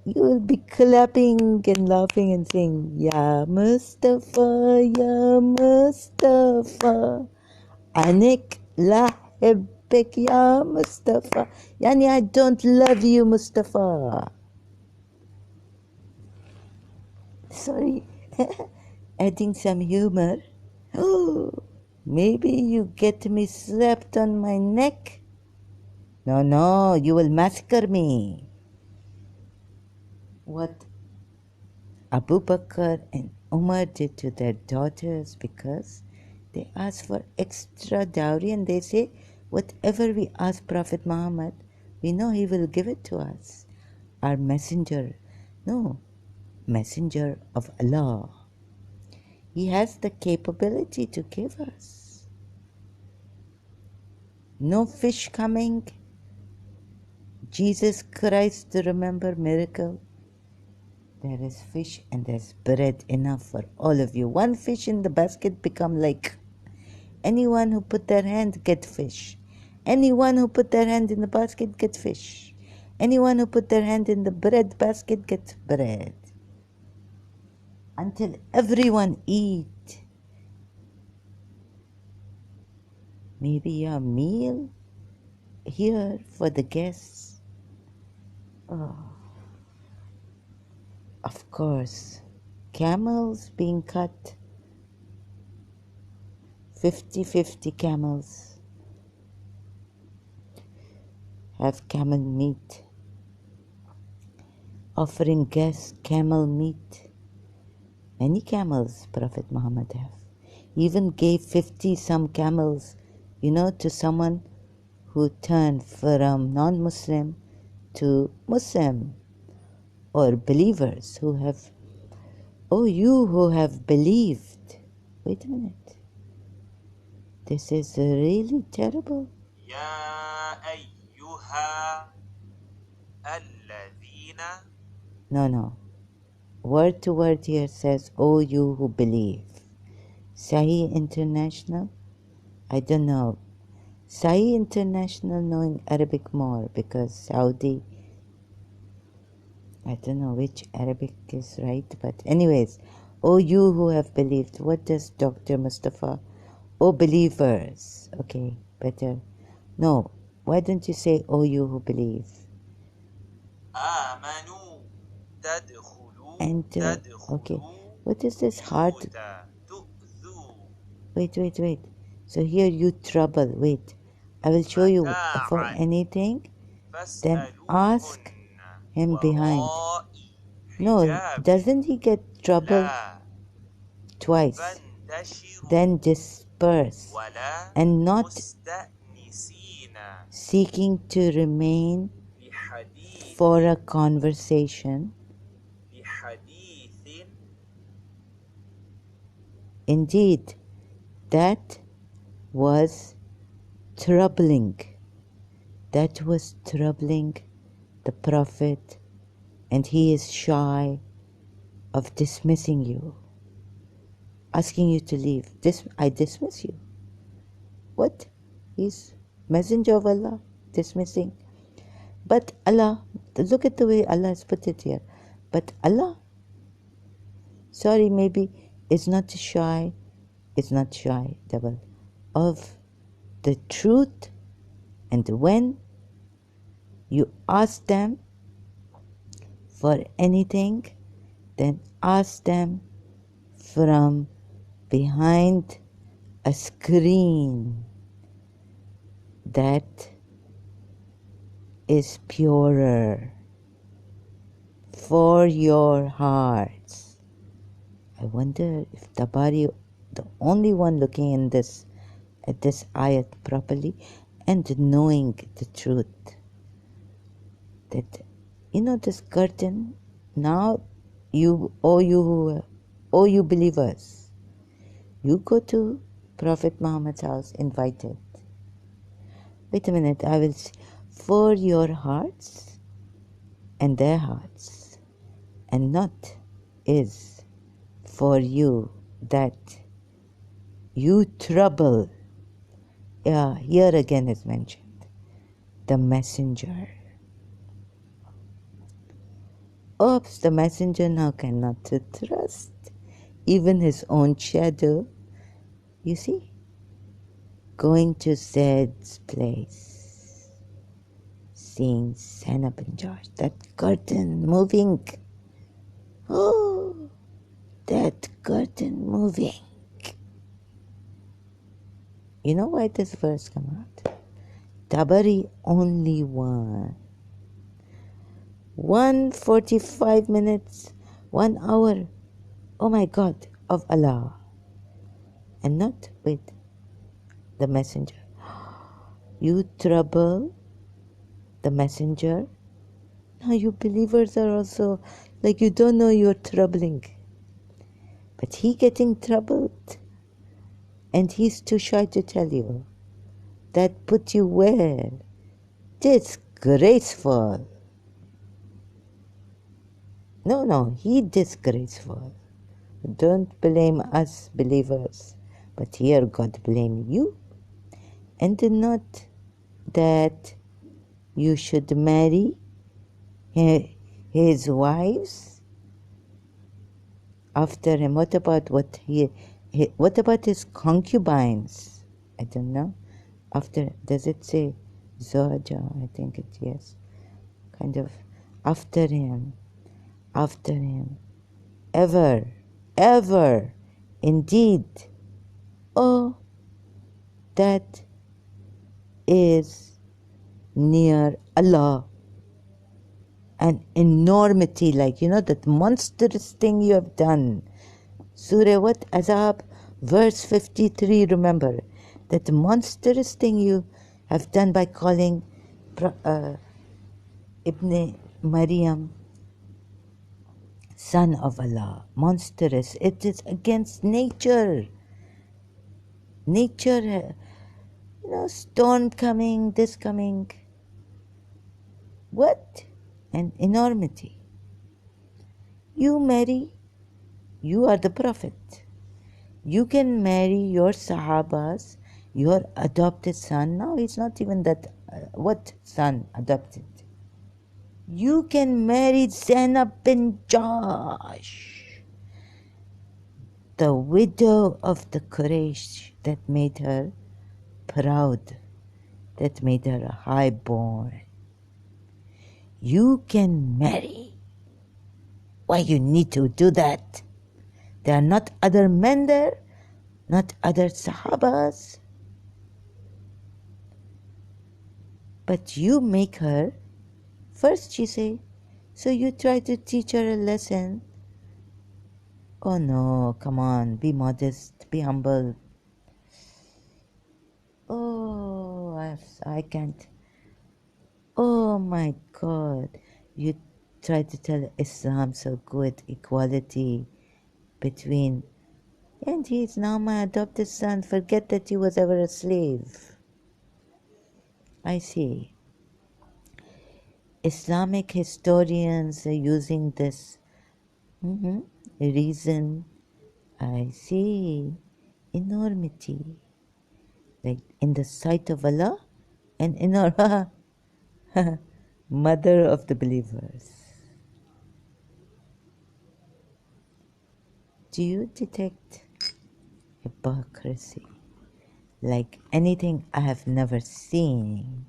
You will be clapping and laughing and saying, Ya Mustafa, Ya Mustafa, Anik lahibbik Ya Mustafa. Yani, I don't love you, Mustafa. Sorry, adding some humor. Oh, maybe you get me slapped on my neck? No, you will massacre me. What Abu Bakr and Umar did to their daughters, because they asked for extra dowry and they say, whatever we ask Prophet Muhammad, we know he will give it to us. Our messenger of Allah. He has the capability to give us. No fish coming. Jesus Christ, to remember miracle. There is fish and there's bread enough for all of you. One fish in the basket become like anyone who put their hand get fish. Anyone who put their hand in the basket get fish. Anyone who put their hand in the bread basket gets bread. Until everyone eat. Maybe a meal here for the guests. Oh, of course. Camels being cut. 50-50 camels have camel meat. Offering guests camel meat. Many camels Prophet Muhammad have. He even gave 50 some camels, to someone who turned from non-Muslim to Muslim, or believers who have, you who have believed. Wait a minute. This is really terrible. يا أيها الذين. No. Word to word here says, "O you who believe." Sahih International? I don't know. Sahih International knowing Arabic more, because Saudi, I don't know which Arabic is right, but anyways, "O you who have believed." What does Dr. Mustafa? "O believers." Okay, better. No, why don't you say, "O you who believe"? آمنوا تدخلوا. Enter. Okay. What is this hard? تؤذوا. Wait. So here you trouble. Wait. I will show you for anything. Then ask him behind. No, doesn't he get trouble twice? Then disperse and not seeking to remain for a conversation. Indeed, that was troubling. That was troubling the Prophet, and he is shy of dismissing you, asking you to leave. I dismiss you. What? He's messenger of Allah, dismissing. But Allah, look at the way Allah has put it here. But Allah, sorry, maybe it's not shy, double, of the truth. And when you ask them for anything, then ask them from behind a screen that is purer for your hearts. I wonder if Tabari, the only one looking at this ayat properly and knowing the truth, that this curtain, now you believers, you go to Prophet Muhammad's house invited. Wait a minute, I will see. For your hearts and their hearts, and not is for you that you trouble. Yeah, here again is mentioned. The messenger. Oops, the messenger now cannot trust even his own shadow. You see? Going to Zed's place. Seeing Zainab and Jahsh. That curtain moving. Oh, that curtain moving. You know why this verse come out? Tabari only one. 1:45 minutes, 1 hour. Oh my God, of Allah. And not with the messenger. You trouble the messenger. Now you believers are also like you don't know you're troubling. But he getting troubled. And he's too shy to tell you. That put you where? Disgraceful. No, he disgraceful. Don't blame us believers, but here God blame you. And not that you should marry his wives after him. What about what about his concubines? I don't know. After, does it say Zoja? I think it, yes. Kind of after him, ever, indeed. Oh, that is near Allah. An enormity, like, that monstrous thing you have done. Surah what? Azab, verse 53, remember. That monstrous thing you have done by calling Ibn Maryam son of Allah. Monstrous. It is against nature. Nature, storm coming, this coming. What? An enormity. You marry, you are the Prophet. You can marry your Sahabas, your adopted son. Now he's not even that, what son adopted? You can marry Zainab bin Jahsh, the widow of the Quraysh that made her proud, that made her a highborn. You can marry. Why you need to do that? There are not other men there, not other Sahabas. But you make her, first you say, so you try to teach her a lesson. Oh no, come on, be modest, be humble. Oh, I can't. Oh my God, you try to tell Islam so good, equality between, and he is now my adopted son. Forget that he was ever a slave. I see. Islamic historians are using this reason. I see. Enormity. Like in the sight of Allah and in our mother of the believers. Do you detect hypocrisy like anything I have never seen?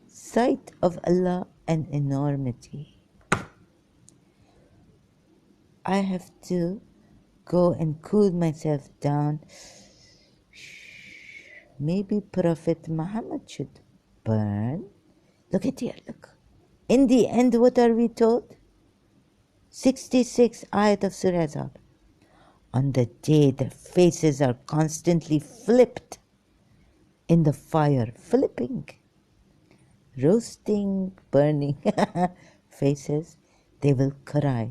Sight of Allah and enormity. I have to go and cool myself down. Maybe Prophet Muhammad should burn. Look at here, look. In the end, what are we told? 66 ayat of Surah Azab. On the day their faces are constantly flipped in the fire, flipping, roasting, burning faces, they will cry,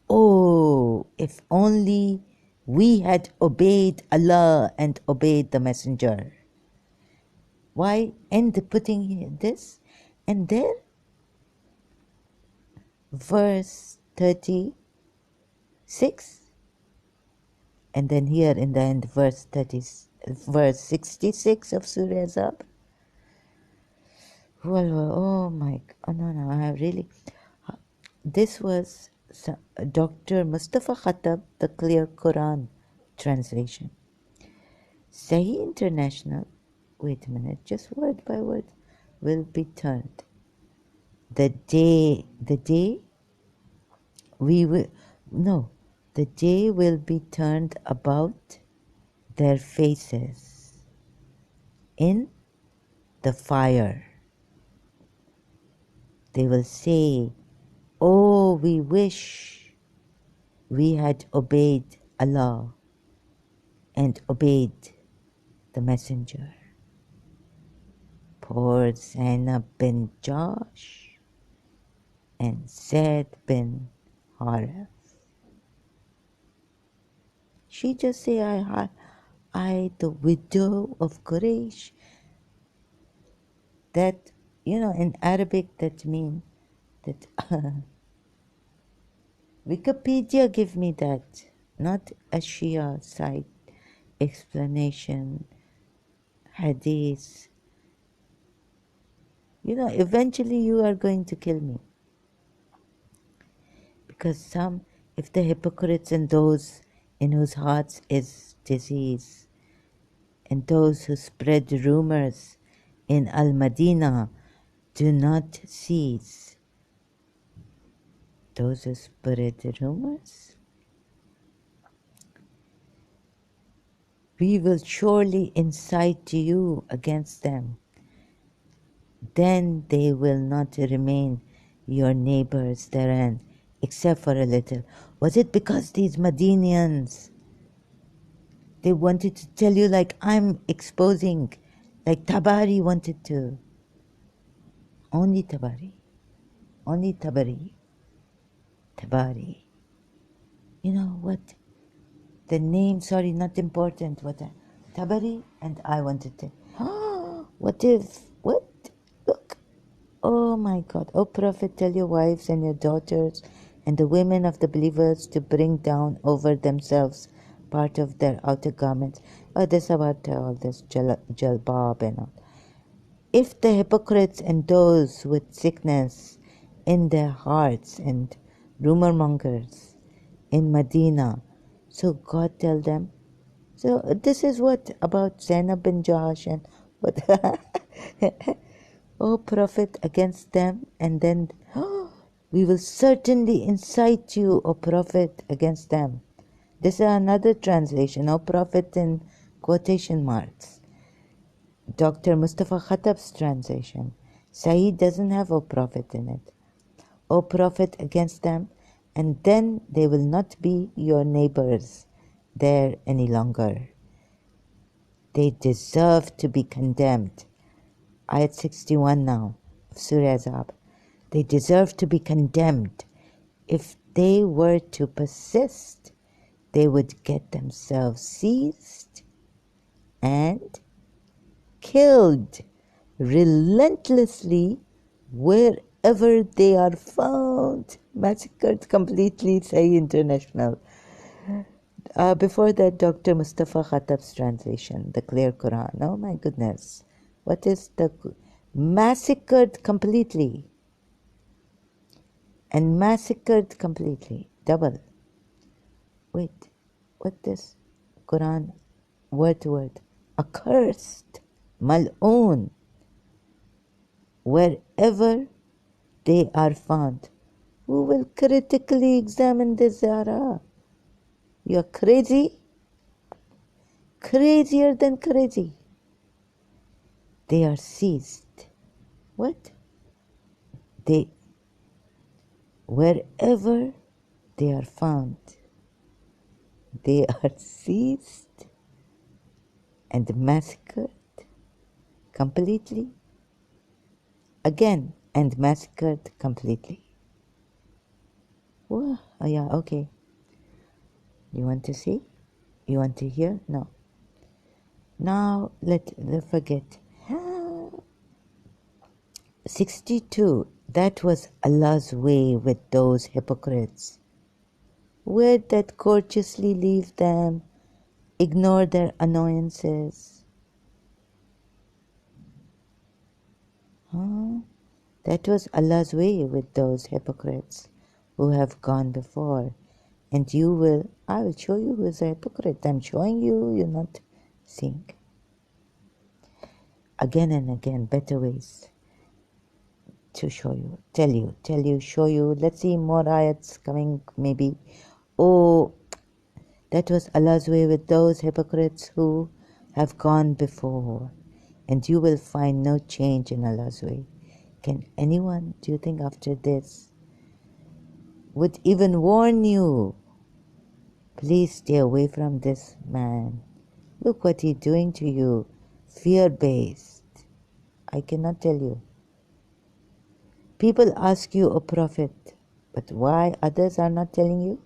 oh, if only we had obeyed Allah and obeyed the Messenger. Why end putting this? And then verse 36, and then here in the end verse 66 of Surah Azab. Well, oh my, oh no, I really, this was Dr. Mustafa Khattab, the Clear Quran translation. Sahih International, wait a minute, just word by word, will be turned. The day we will, no, the day will be turned about their faces in the fire. They will say, oh, we wish we had obeyed Allah and obeyed the Messenger. Poor Zainab bin Jahsh and Zaid bin Harith. She just say, I, the widow of Quraysh. That, in Arabic that means that Wikipedia give me that, not a Shia site explanation, hadith. Eventually you are going to kill me. Because if the hypocrites and those in whose hearts is disease, and those who spread rumors in Al-Madinah do not cease, those who spread rumors, we will surely incite you against them. Then they will not remain your neighbors therein, except for a little. Was it because these Madinians, they wanted to tell you like I'm exposing, like Tabari wanted to? Only Tabari. Only Tabari. Tabari. You know what? The name, sorry, not important. Tabari, and I wanted to. What? Look. Oh my God. Oh Prophet, tell your wives and your daughters and the women of the believers to bring down over themselves part of their outer garments. Oh, this about all this jalbab and all. If the hypocrites and those with sickness in their hearts and rumor mongers in Medina, so God tell them. So this is what about Zainab bin Jahsh and what? O Prophet, against them, and then we will certainly incite you, O Prophet, against them. This is another translation, O Prophet in quotation marks. Dr. Mustafa Khattab's translation. Saeed doesn't have O Prophet in it. O Prophet against them, and then they will not be your neighbors there any longer. They deserve to be condemned. Ayat 61 now of Surah Azab. They deserve to be condemned. If they were to persist, they would get themselves seized and killed relentlessly wherever they are found. Massacred completely, say International. Before that, Dr. Mustafa Khattab's translation, the Clear Quran. Oh my goodness. What is the massacred completely? And massacred completely. Double. Wait, what this? Quran, word to word. Accursed, mal'oon, wherever they are found. Who will critically examine this, Zara? You're crazy? Crazier than crazy. They are seized. What? Wherever they are found, they are seized and massacred completely. Again, and massacred completely. Oh, yeah, okay. You want to see? You want to hear? No. Now, let's forget. 62. That was Allah's way with those hypocrites. Where'd that courteously leave them? Ignore their annoyances. Huh? That was Allah's way with those hypocrites who have gone before. And I will show you who is a hypocrite. I'm showing you, you're not seeing. Again and again, better ways to show you, tell you, show you. Let's see more ayats coming maybe. Oh, that was Allah's way with those hypocrites who have gone before. And you will find no change in Allah's way. Can anyone, do you think after this, would even warn you? Please stay away from this man. Look what he's doing to you. Fear-based. I cannot tell you. People ask you, O Prophet, but why others are not telling you?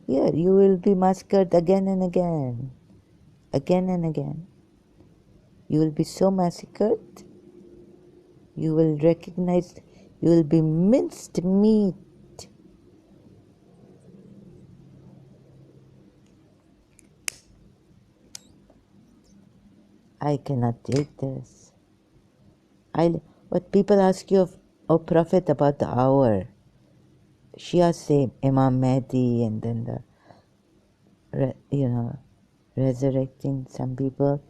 Here, you will be massacred again and again. Again and again. You will be so massacred, you will recognize, you will be minced meat. I cannot take this. What people ask you, O Prophet, about the hour. Shia say Imam Mahdi and then resurrecting some people.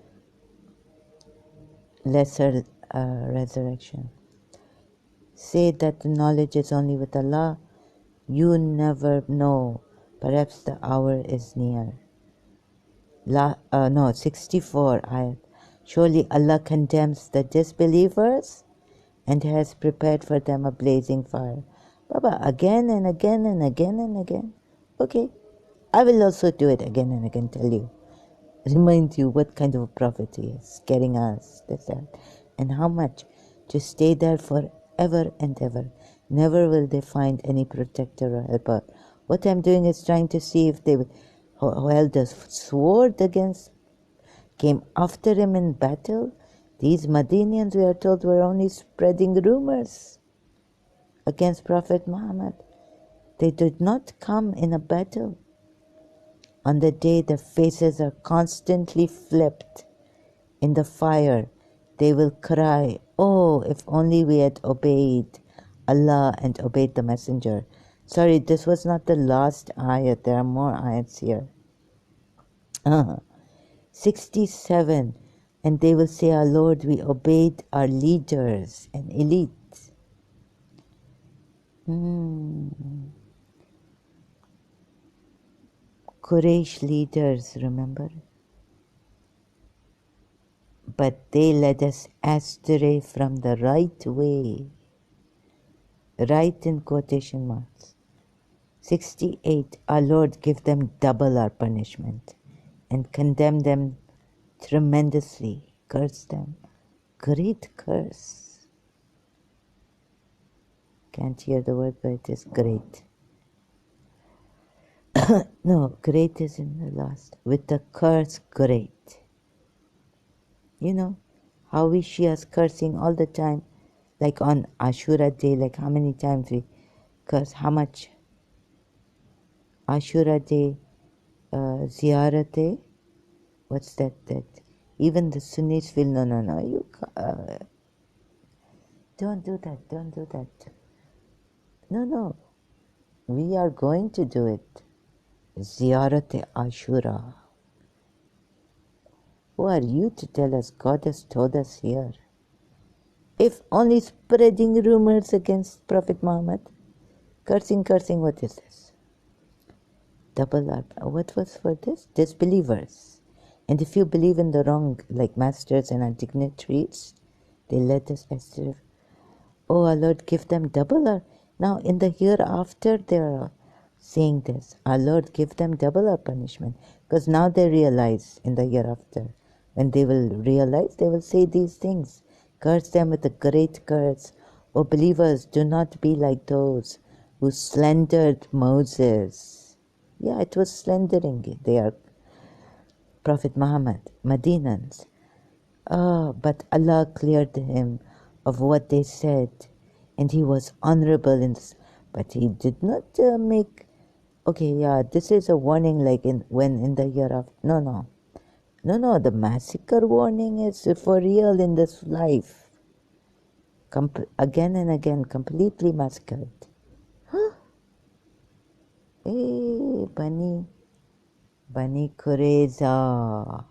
Lesser resurrection. Say that the knowledge is only with Allah. You never know. Perhaps the hour is near. 64 ayat. Surely Allah condemns the disbelievers and has prepared for them a blazing fire. Baba, again and again and again and again. Okay, I will also do it again and again, tell you. Remind you what kind of a prophet he is, scaring us, this, that, and how much. To stay there forever and ever. Never will they find any protector or helper. What I'm doing is trying to see if they held the sword against, came after him in battle. These Madinians, we are told, were only spreading rumors against Prophet Muhammad. They did not come in a battle. On the day their faces are constantly flipped in the fire, they will cry, oh, if only we had obeyed Allah and obeyed the Messenger. Sorry, this was not the last ayat. There are more ayats here. 67. And they will say, our Lord, we obeyed our leaders and elite. Quraysh leaders, remember? But they led us astray from the right way. Right in quotation marks. 68. Our Lord, give them double our punishment and condemn them tremendously. Curse them. Great curse. Can't hear the word, but it is great. No, great is in the last. With the curse, great. You know, how we Shias cursing all the time, like on Ashura Day, like how many times we curse, how much? Ashura Day, Ziyarat Day, what's that? Even the Sunnis feel, no, you don't do that. No, we are going to do it. Ziyarat Ashura. Who are you to tell us? God has told us here. If only spreading rumors against Prophet Muhammad, cursing, what is this? Double up. What was for this? Disbelievers. And if you believe in the wrong, like masters and our dignitaries, they let us astray. Oh, our Lord, give them double. Now, in the hereafter, they are saying this. Our Lord, give them double our punishment. Because now they realize in the hereafter. When they will realize, they will say these things. Curse them with a great curse. O believers, do not be like those who slandered Moses. Yeah, it was slandering. They are Prophet Muhammad, Madinans. But Allah cleared him of what they said, and he was honorable in this, but he did not make. Okay, yeah, this is a warning, like in the year of no. The massacre warning is for real in this life. Again and again, completely massacred. Huh? Hey, Bani Qurayza.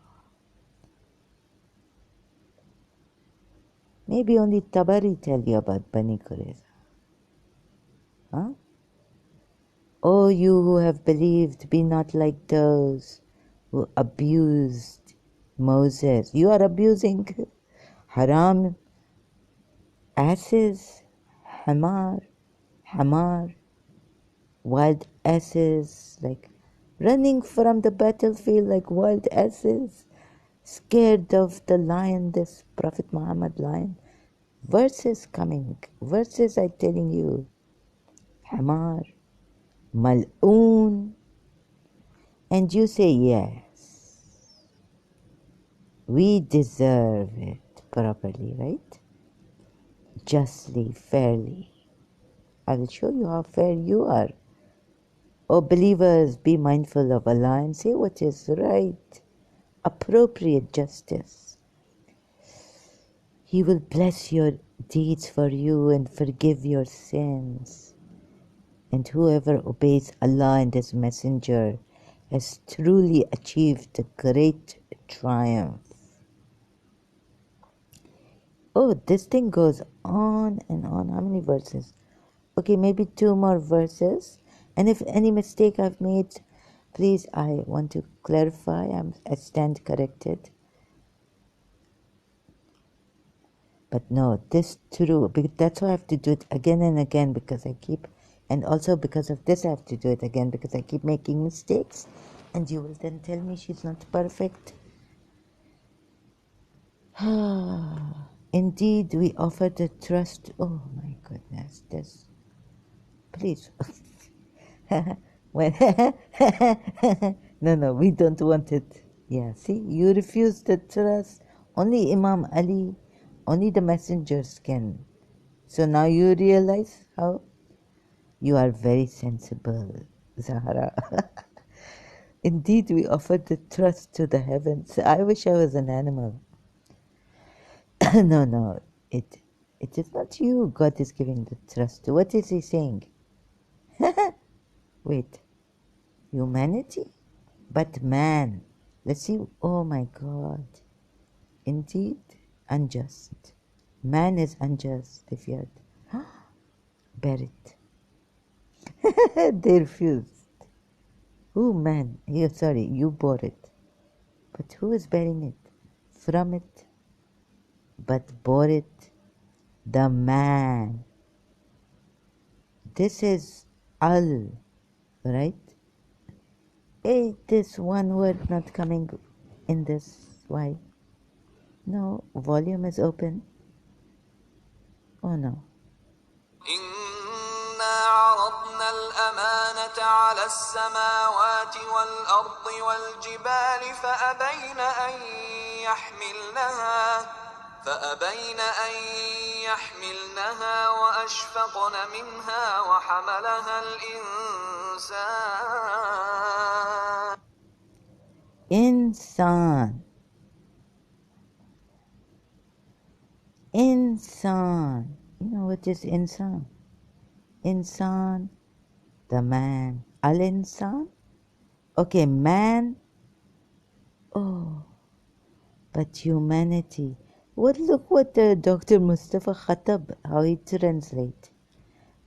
Maybe only Tabari tell you about Bani Qurayza. Huh? O you who have believed, be not like those who abused Moses. You are abusing haram, asses, hamar, wild asses, like running from the battlefield like wild asses, scared of the lion, this Prophet Muhammad lion. Verses coming, verses I telling you. Hamar, mal'oon, and you say yes. We deserve it properly, right? Justly, fairly. I will show you how fair you are. O believers, be mindful of Allah and say what is right, appropriate justice. He will bless your deeds for you and forgive your sins. And whoever obeys Allah and His Messenger has truly achieved a great triumph. Oh, this thing goes on and on. How many verses? Okay, maybe 2 more verses. And if any mistake I've made, please, I want to clarify. I stand corrected. But no, this true. That's why I have to do it again and again, because I keep, and also because of this I have to do it again, because I keep making mistakes. And you will then tell me she's not perfect. Indeed, we offer the trust. Oh my goodness, this. Please. When no, we don't want it. Yeah, see, you refuse the trust. Only Imam Ali, only the messengers can. So now you realize how you are very sensible, Zahra. Indeed, we offer the trust to the heavens. I wish I was an animal. No, it is not you God is giving the trust to. What is he saying? Wait, humanity? But man, let's see. Oh my God. Indeed, unjust. Man is unjust if you had. Bear it. They refused. Who man? You bore it. But who is bearing it? From it, but bore it the man. This is al, right? This one word not coming in this. Why? No, volume is open. Oh no. إنا عرضنا الأمانة على السماوات والأرض والجبال فأبين أن يحملنها وأشفقن منها وحملها الإنسان. Insan. You know what is insan? Insan, the man. Al-insan? Okay, man. Oh, but humanity. Look what Dr. Mustafa Khatab, how he translates.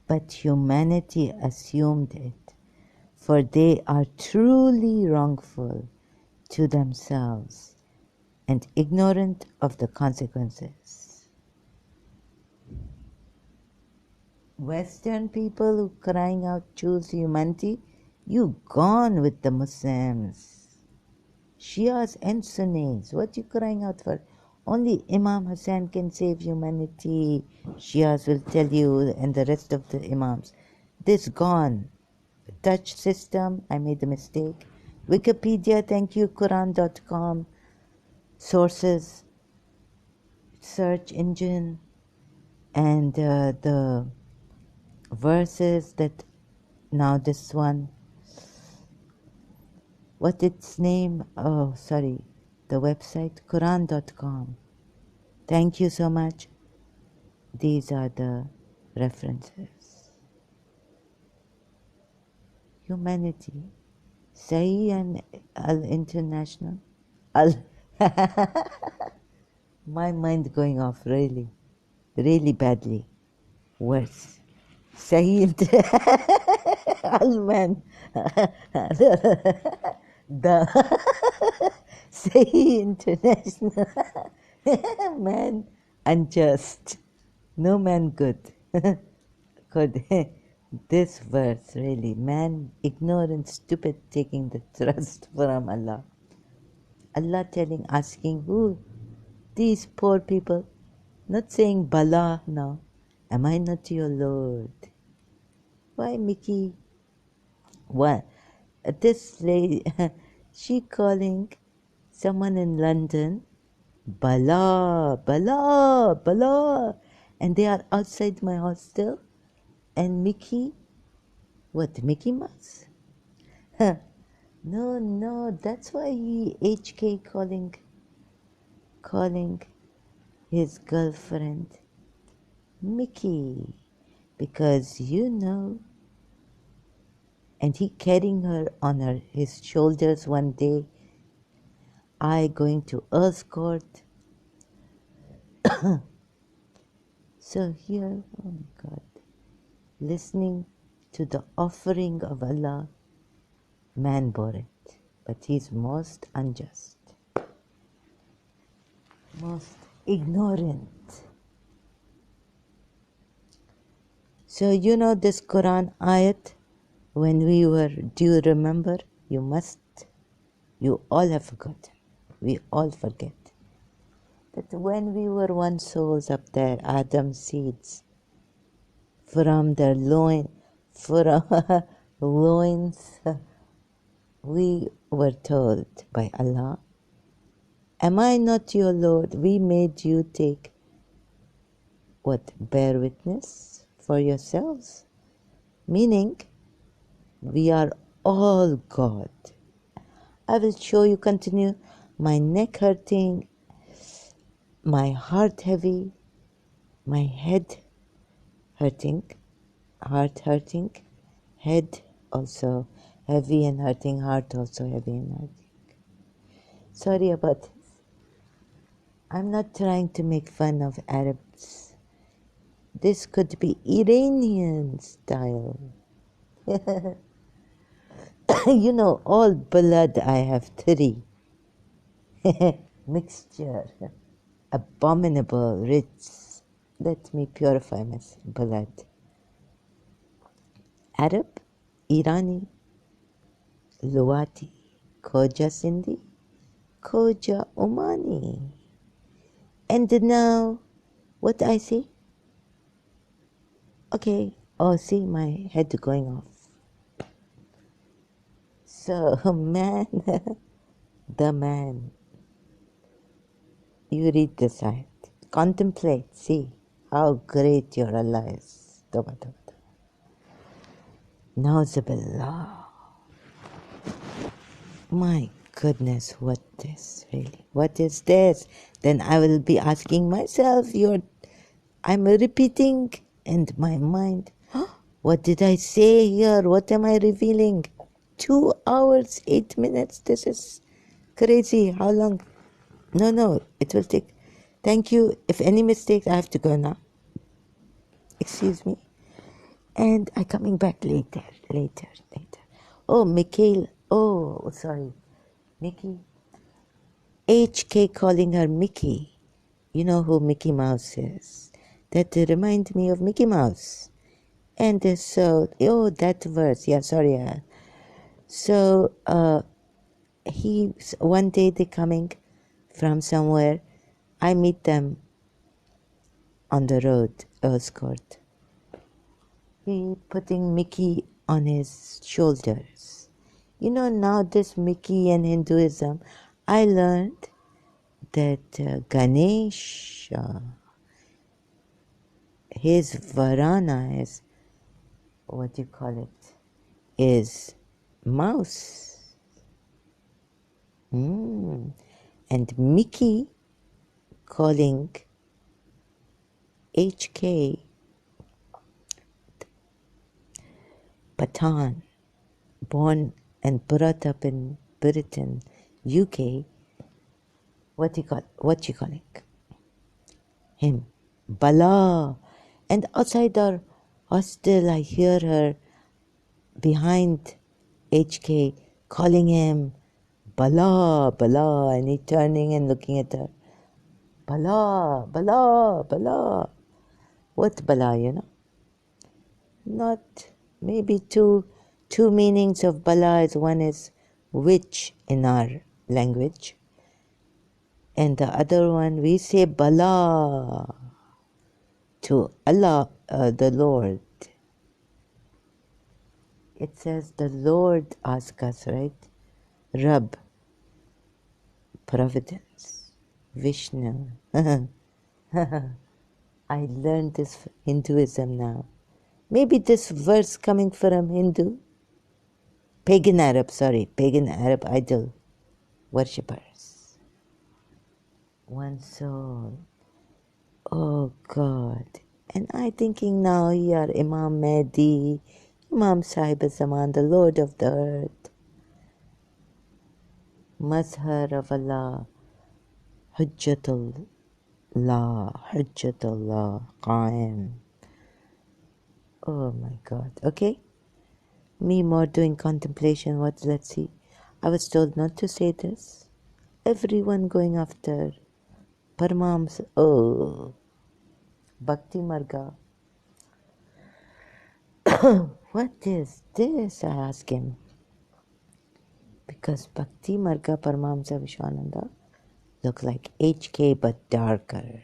But humanity assumed it, for they are truly wrongful to themselves and ignorant of the consequences. Western people who crying out choose humanity, you gone with the Muslims. Shias and Sunnis, what you crying out for? Only Imam Hassan can save humanity. Shias will tell you, and the rest of the Imams. This gone. Touch system, I made a mistake. Wikipedia, thank you. Quran.com. Sources, search engine. And the verses that now this one, what its name? Oh, sorry, the website Quran.com. Thank you so much. These are the references. Humanity, Sahi and Al International. Al My mind going off really, really badly. Worse. Sahi Al man. The Sahi International. Man unjust. No man good. Could this verse really, man ignorant, stupid, taking the trust from Allah. Allah telling, asking who? These poor people. Not saying Bala now. Am I not your Lord? Why, Mickey? What? This lady, she calling someone in London Bala, Bala, Bala. And they are outside my hostel. And Mickey, what, Mickey Mouse? No, no, that's why he HK calling his girlfriend Mickey. Because you know, and he carrying her on his shoulders one day, I going to Earth Court. So here, oh my God, listening to the offering of Allah, man bore it, but he's most unjust, most ignorant. So you know this Quran ayat, when we were, do you remember? You must, you all have forgotten. We all forget. That when we were one souls up there, Adam's seeds, from their from loins, we were told by Allah, am I not your Lord? We made you take what? Bear witness for yourselves. Meaning, we are all God. I will show you, continue, my neck hurting, my heart heavy, my head hurting, heart hurting, head also heavy and hurting, heart also heavy and hurting. Sorry about this. I'm not trying to make fun of Arabs. This could be Iranian style. You know, all blood I have 3. Mixture. Abominable, rich. Let me purify my blood. Arab, Irani, Luwati, Khoja Sindhi, Khoja Omani. And now, what I see? Okay, oh, see my head going off. So, man, the man. You read this ayat. Contemplate, see how great your Allah is. Toba, toba, toba. Nauzubillah. My goodness, what this really? What is this? Then I will be asking myself, I'm repeating, and my mind, what did I say here? What am I revealing? 2 hours, 8 minutes. This is crazy. How long? No, it will take. Thank you. If any mistakes, I have to go now. Excuse me. And I'm coming back later. Oh, Mikhail. Oh, sorry. Mickey. HK calling her Mickey. You know who Mickey Mouse is. That remind me of Mickey Mouse. And so, oh, that verse. Yeah, sorry. So, one day they coming from somewhere. I meet them on the road, escort. He putting Mickey on his shoulders. You know, now this Mickey and Hinduism, I learned that Ganesh, his varana is, what do you call it, is mouse. And Mickey calling HK Patan, born and brought up in Britain, UK, what you calling him? Bala. And outside our hostel, I hear her behind HK calling him Bala, Bala, and he turning and looking at her. Bala, Bala, Bala. What Bala, you know? Not, maybe two meanings of Bala is, one is witch in our language, and the other one we say Bala to Allah, the Lord. It says the Lord ask us, right? Rab, providence, Vishnu. I learned this Hinduism now. Maybe this verse coming from Hindu, pagan Arab idol worshippers. One soul. Oh God. And I thinking now, here Imam Mehdi, Imam Sahib Zaman, the Lord of the earth, Mazhar of Allah, Hujjatullah, Qaim. Oh my God. Okay. Me more doing contemplation. Let's see. I was told not to say this. Everyone going after Paramams. Oh, Bhakti Marga. What is this? I ask him. Because Bhakti Marga Paramamsa Vishwananda look like HK but darker.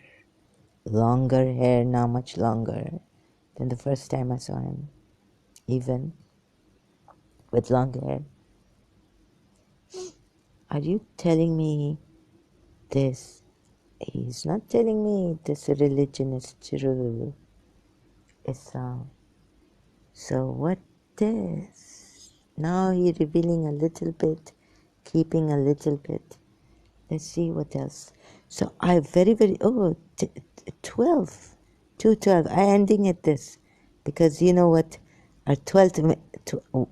Longer hair, now much longer than the first time I saw him. Even with long hair. Are you telling me this? He's not telling me this religion is true. Islam. So what is? Now he's revealing a little bit, keeping a little bit. Let's see what else. So I very, 12. 212. I ending at this. Because you know what? Our 12th,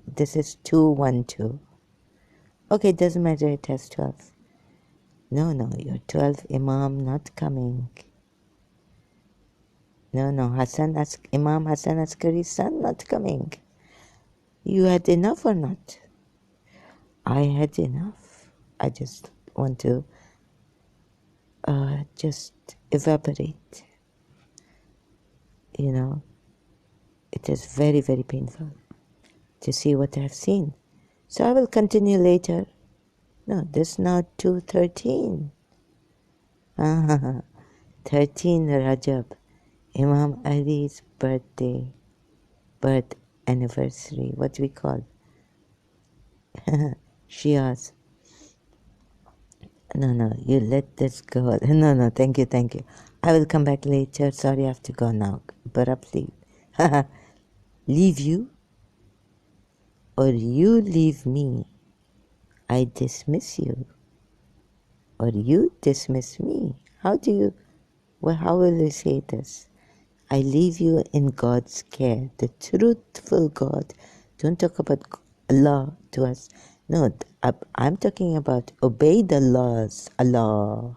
this is 212. Okay, doesn't matter, it has 12. No, your 12th Imam not coming. No, Imam Hassan Askari's son not coming. You had enough or not? I had enough. I just want to just evaporate. You know, it is very, very painful to see what I have seen. So I will continue later. No, this is now 2:13. 13 Rajab, Imam Ali's birth anniversary, what we call Shias. No, you let this go. No, thank you. I will come back later. Sorry, I have to go now. But up leave. Leave you? Or you leave me? I dismiss you. Or you dismiss me? How will you say this? I leave you in God's care, the truthful God. Don't talk about Allah to us. No, I'm talking about obey the laws, Allah.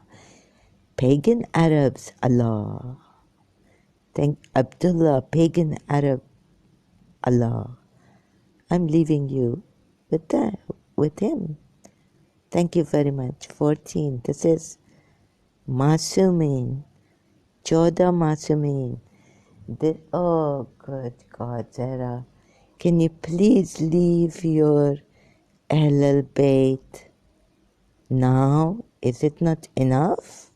Pagan Arabs, Allah. Thank Abdullah, pagan Arab, Allah. I'm leaving you with him. Thank you very much. 14. This is Masumin. 14 Masumin. Oh, good God, Zara. Can you please leave your Ahlul Bayt now? Is it not enough?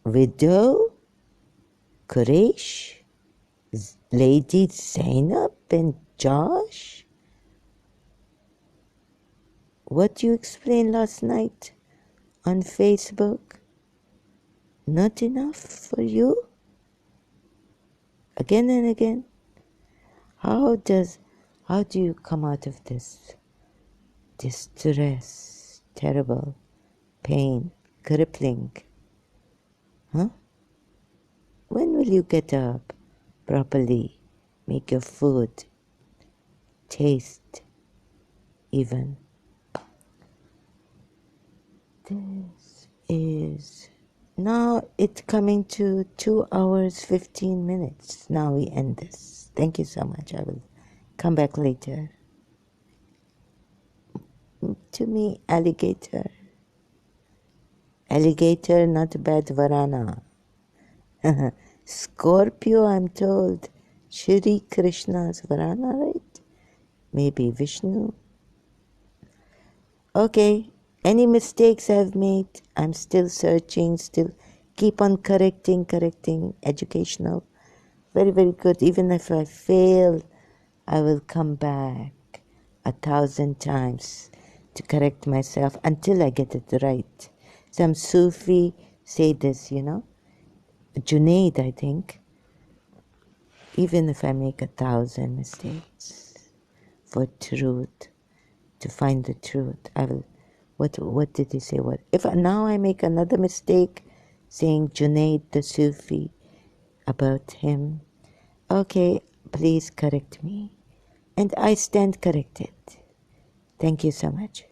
Widow, Quraysh, Lady Zainab and Jahsh? What you explained last night on Facebook? Not enough for you? again and again. How do you come out of this distress, terrible pain, crippling? Huh? When will you get up properly, make your food, taste even? This is now it's coming to 2 hours 15 minutes. Now we end this. Thank you so much. I will come back later. To me, alligator. Alligator, not bad varana. Scorpio, I'm told. Shri Krishna's varana, right? Maybe Vishnu. Okay, any mistakes I've made, I'm still searching, still keep on correcting, educational. Very, very good. Even if I fail, I will come back 1,000 times to correct myself until I get it right. Some Sufi say this, Junaid, I think. Even if I make 1,000 mistakes for truth, to find the truth, I will. What did he say? What if now I make another mistake, saying Junaid the Sufi about him? Okay, please correct me, and I stand corrected. Thank you so much.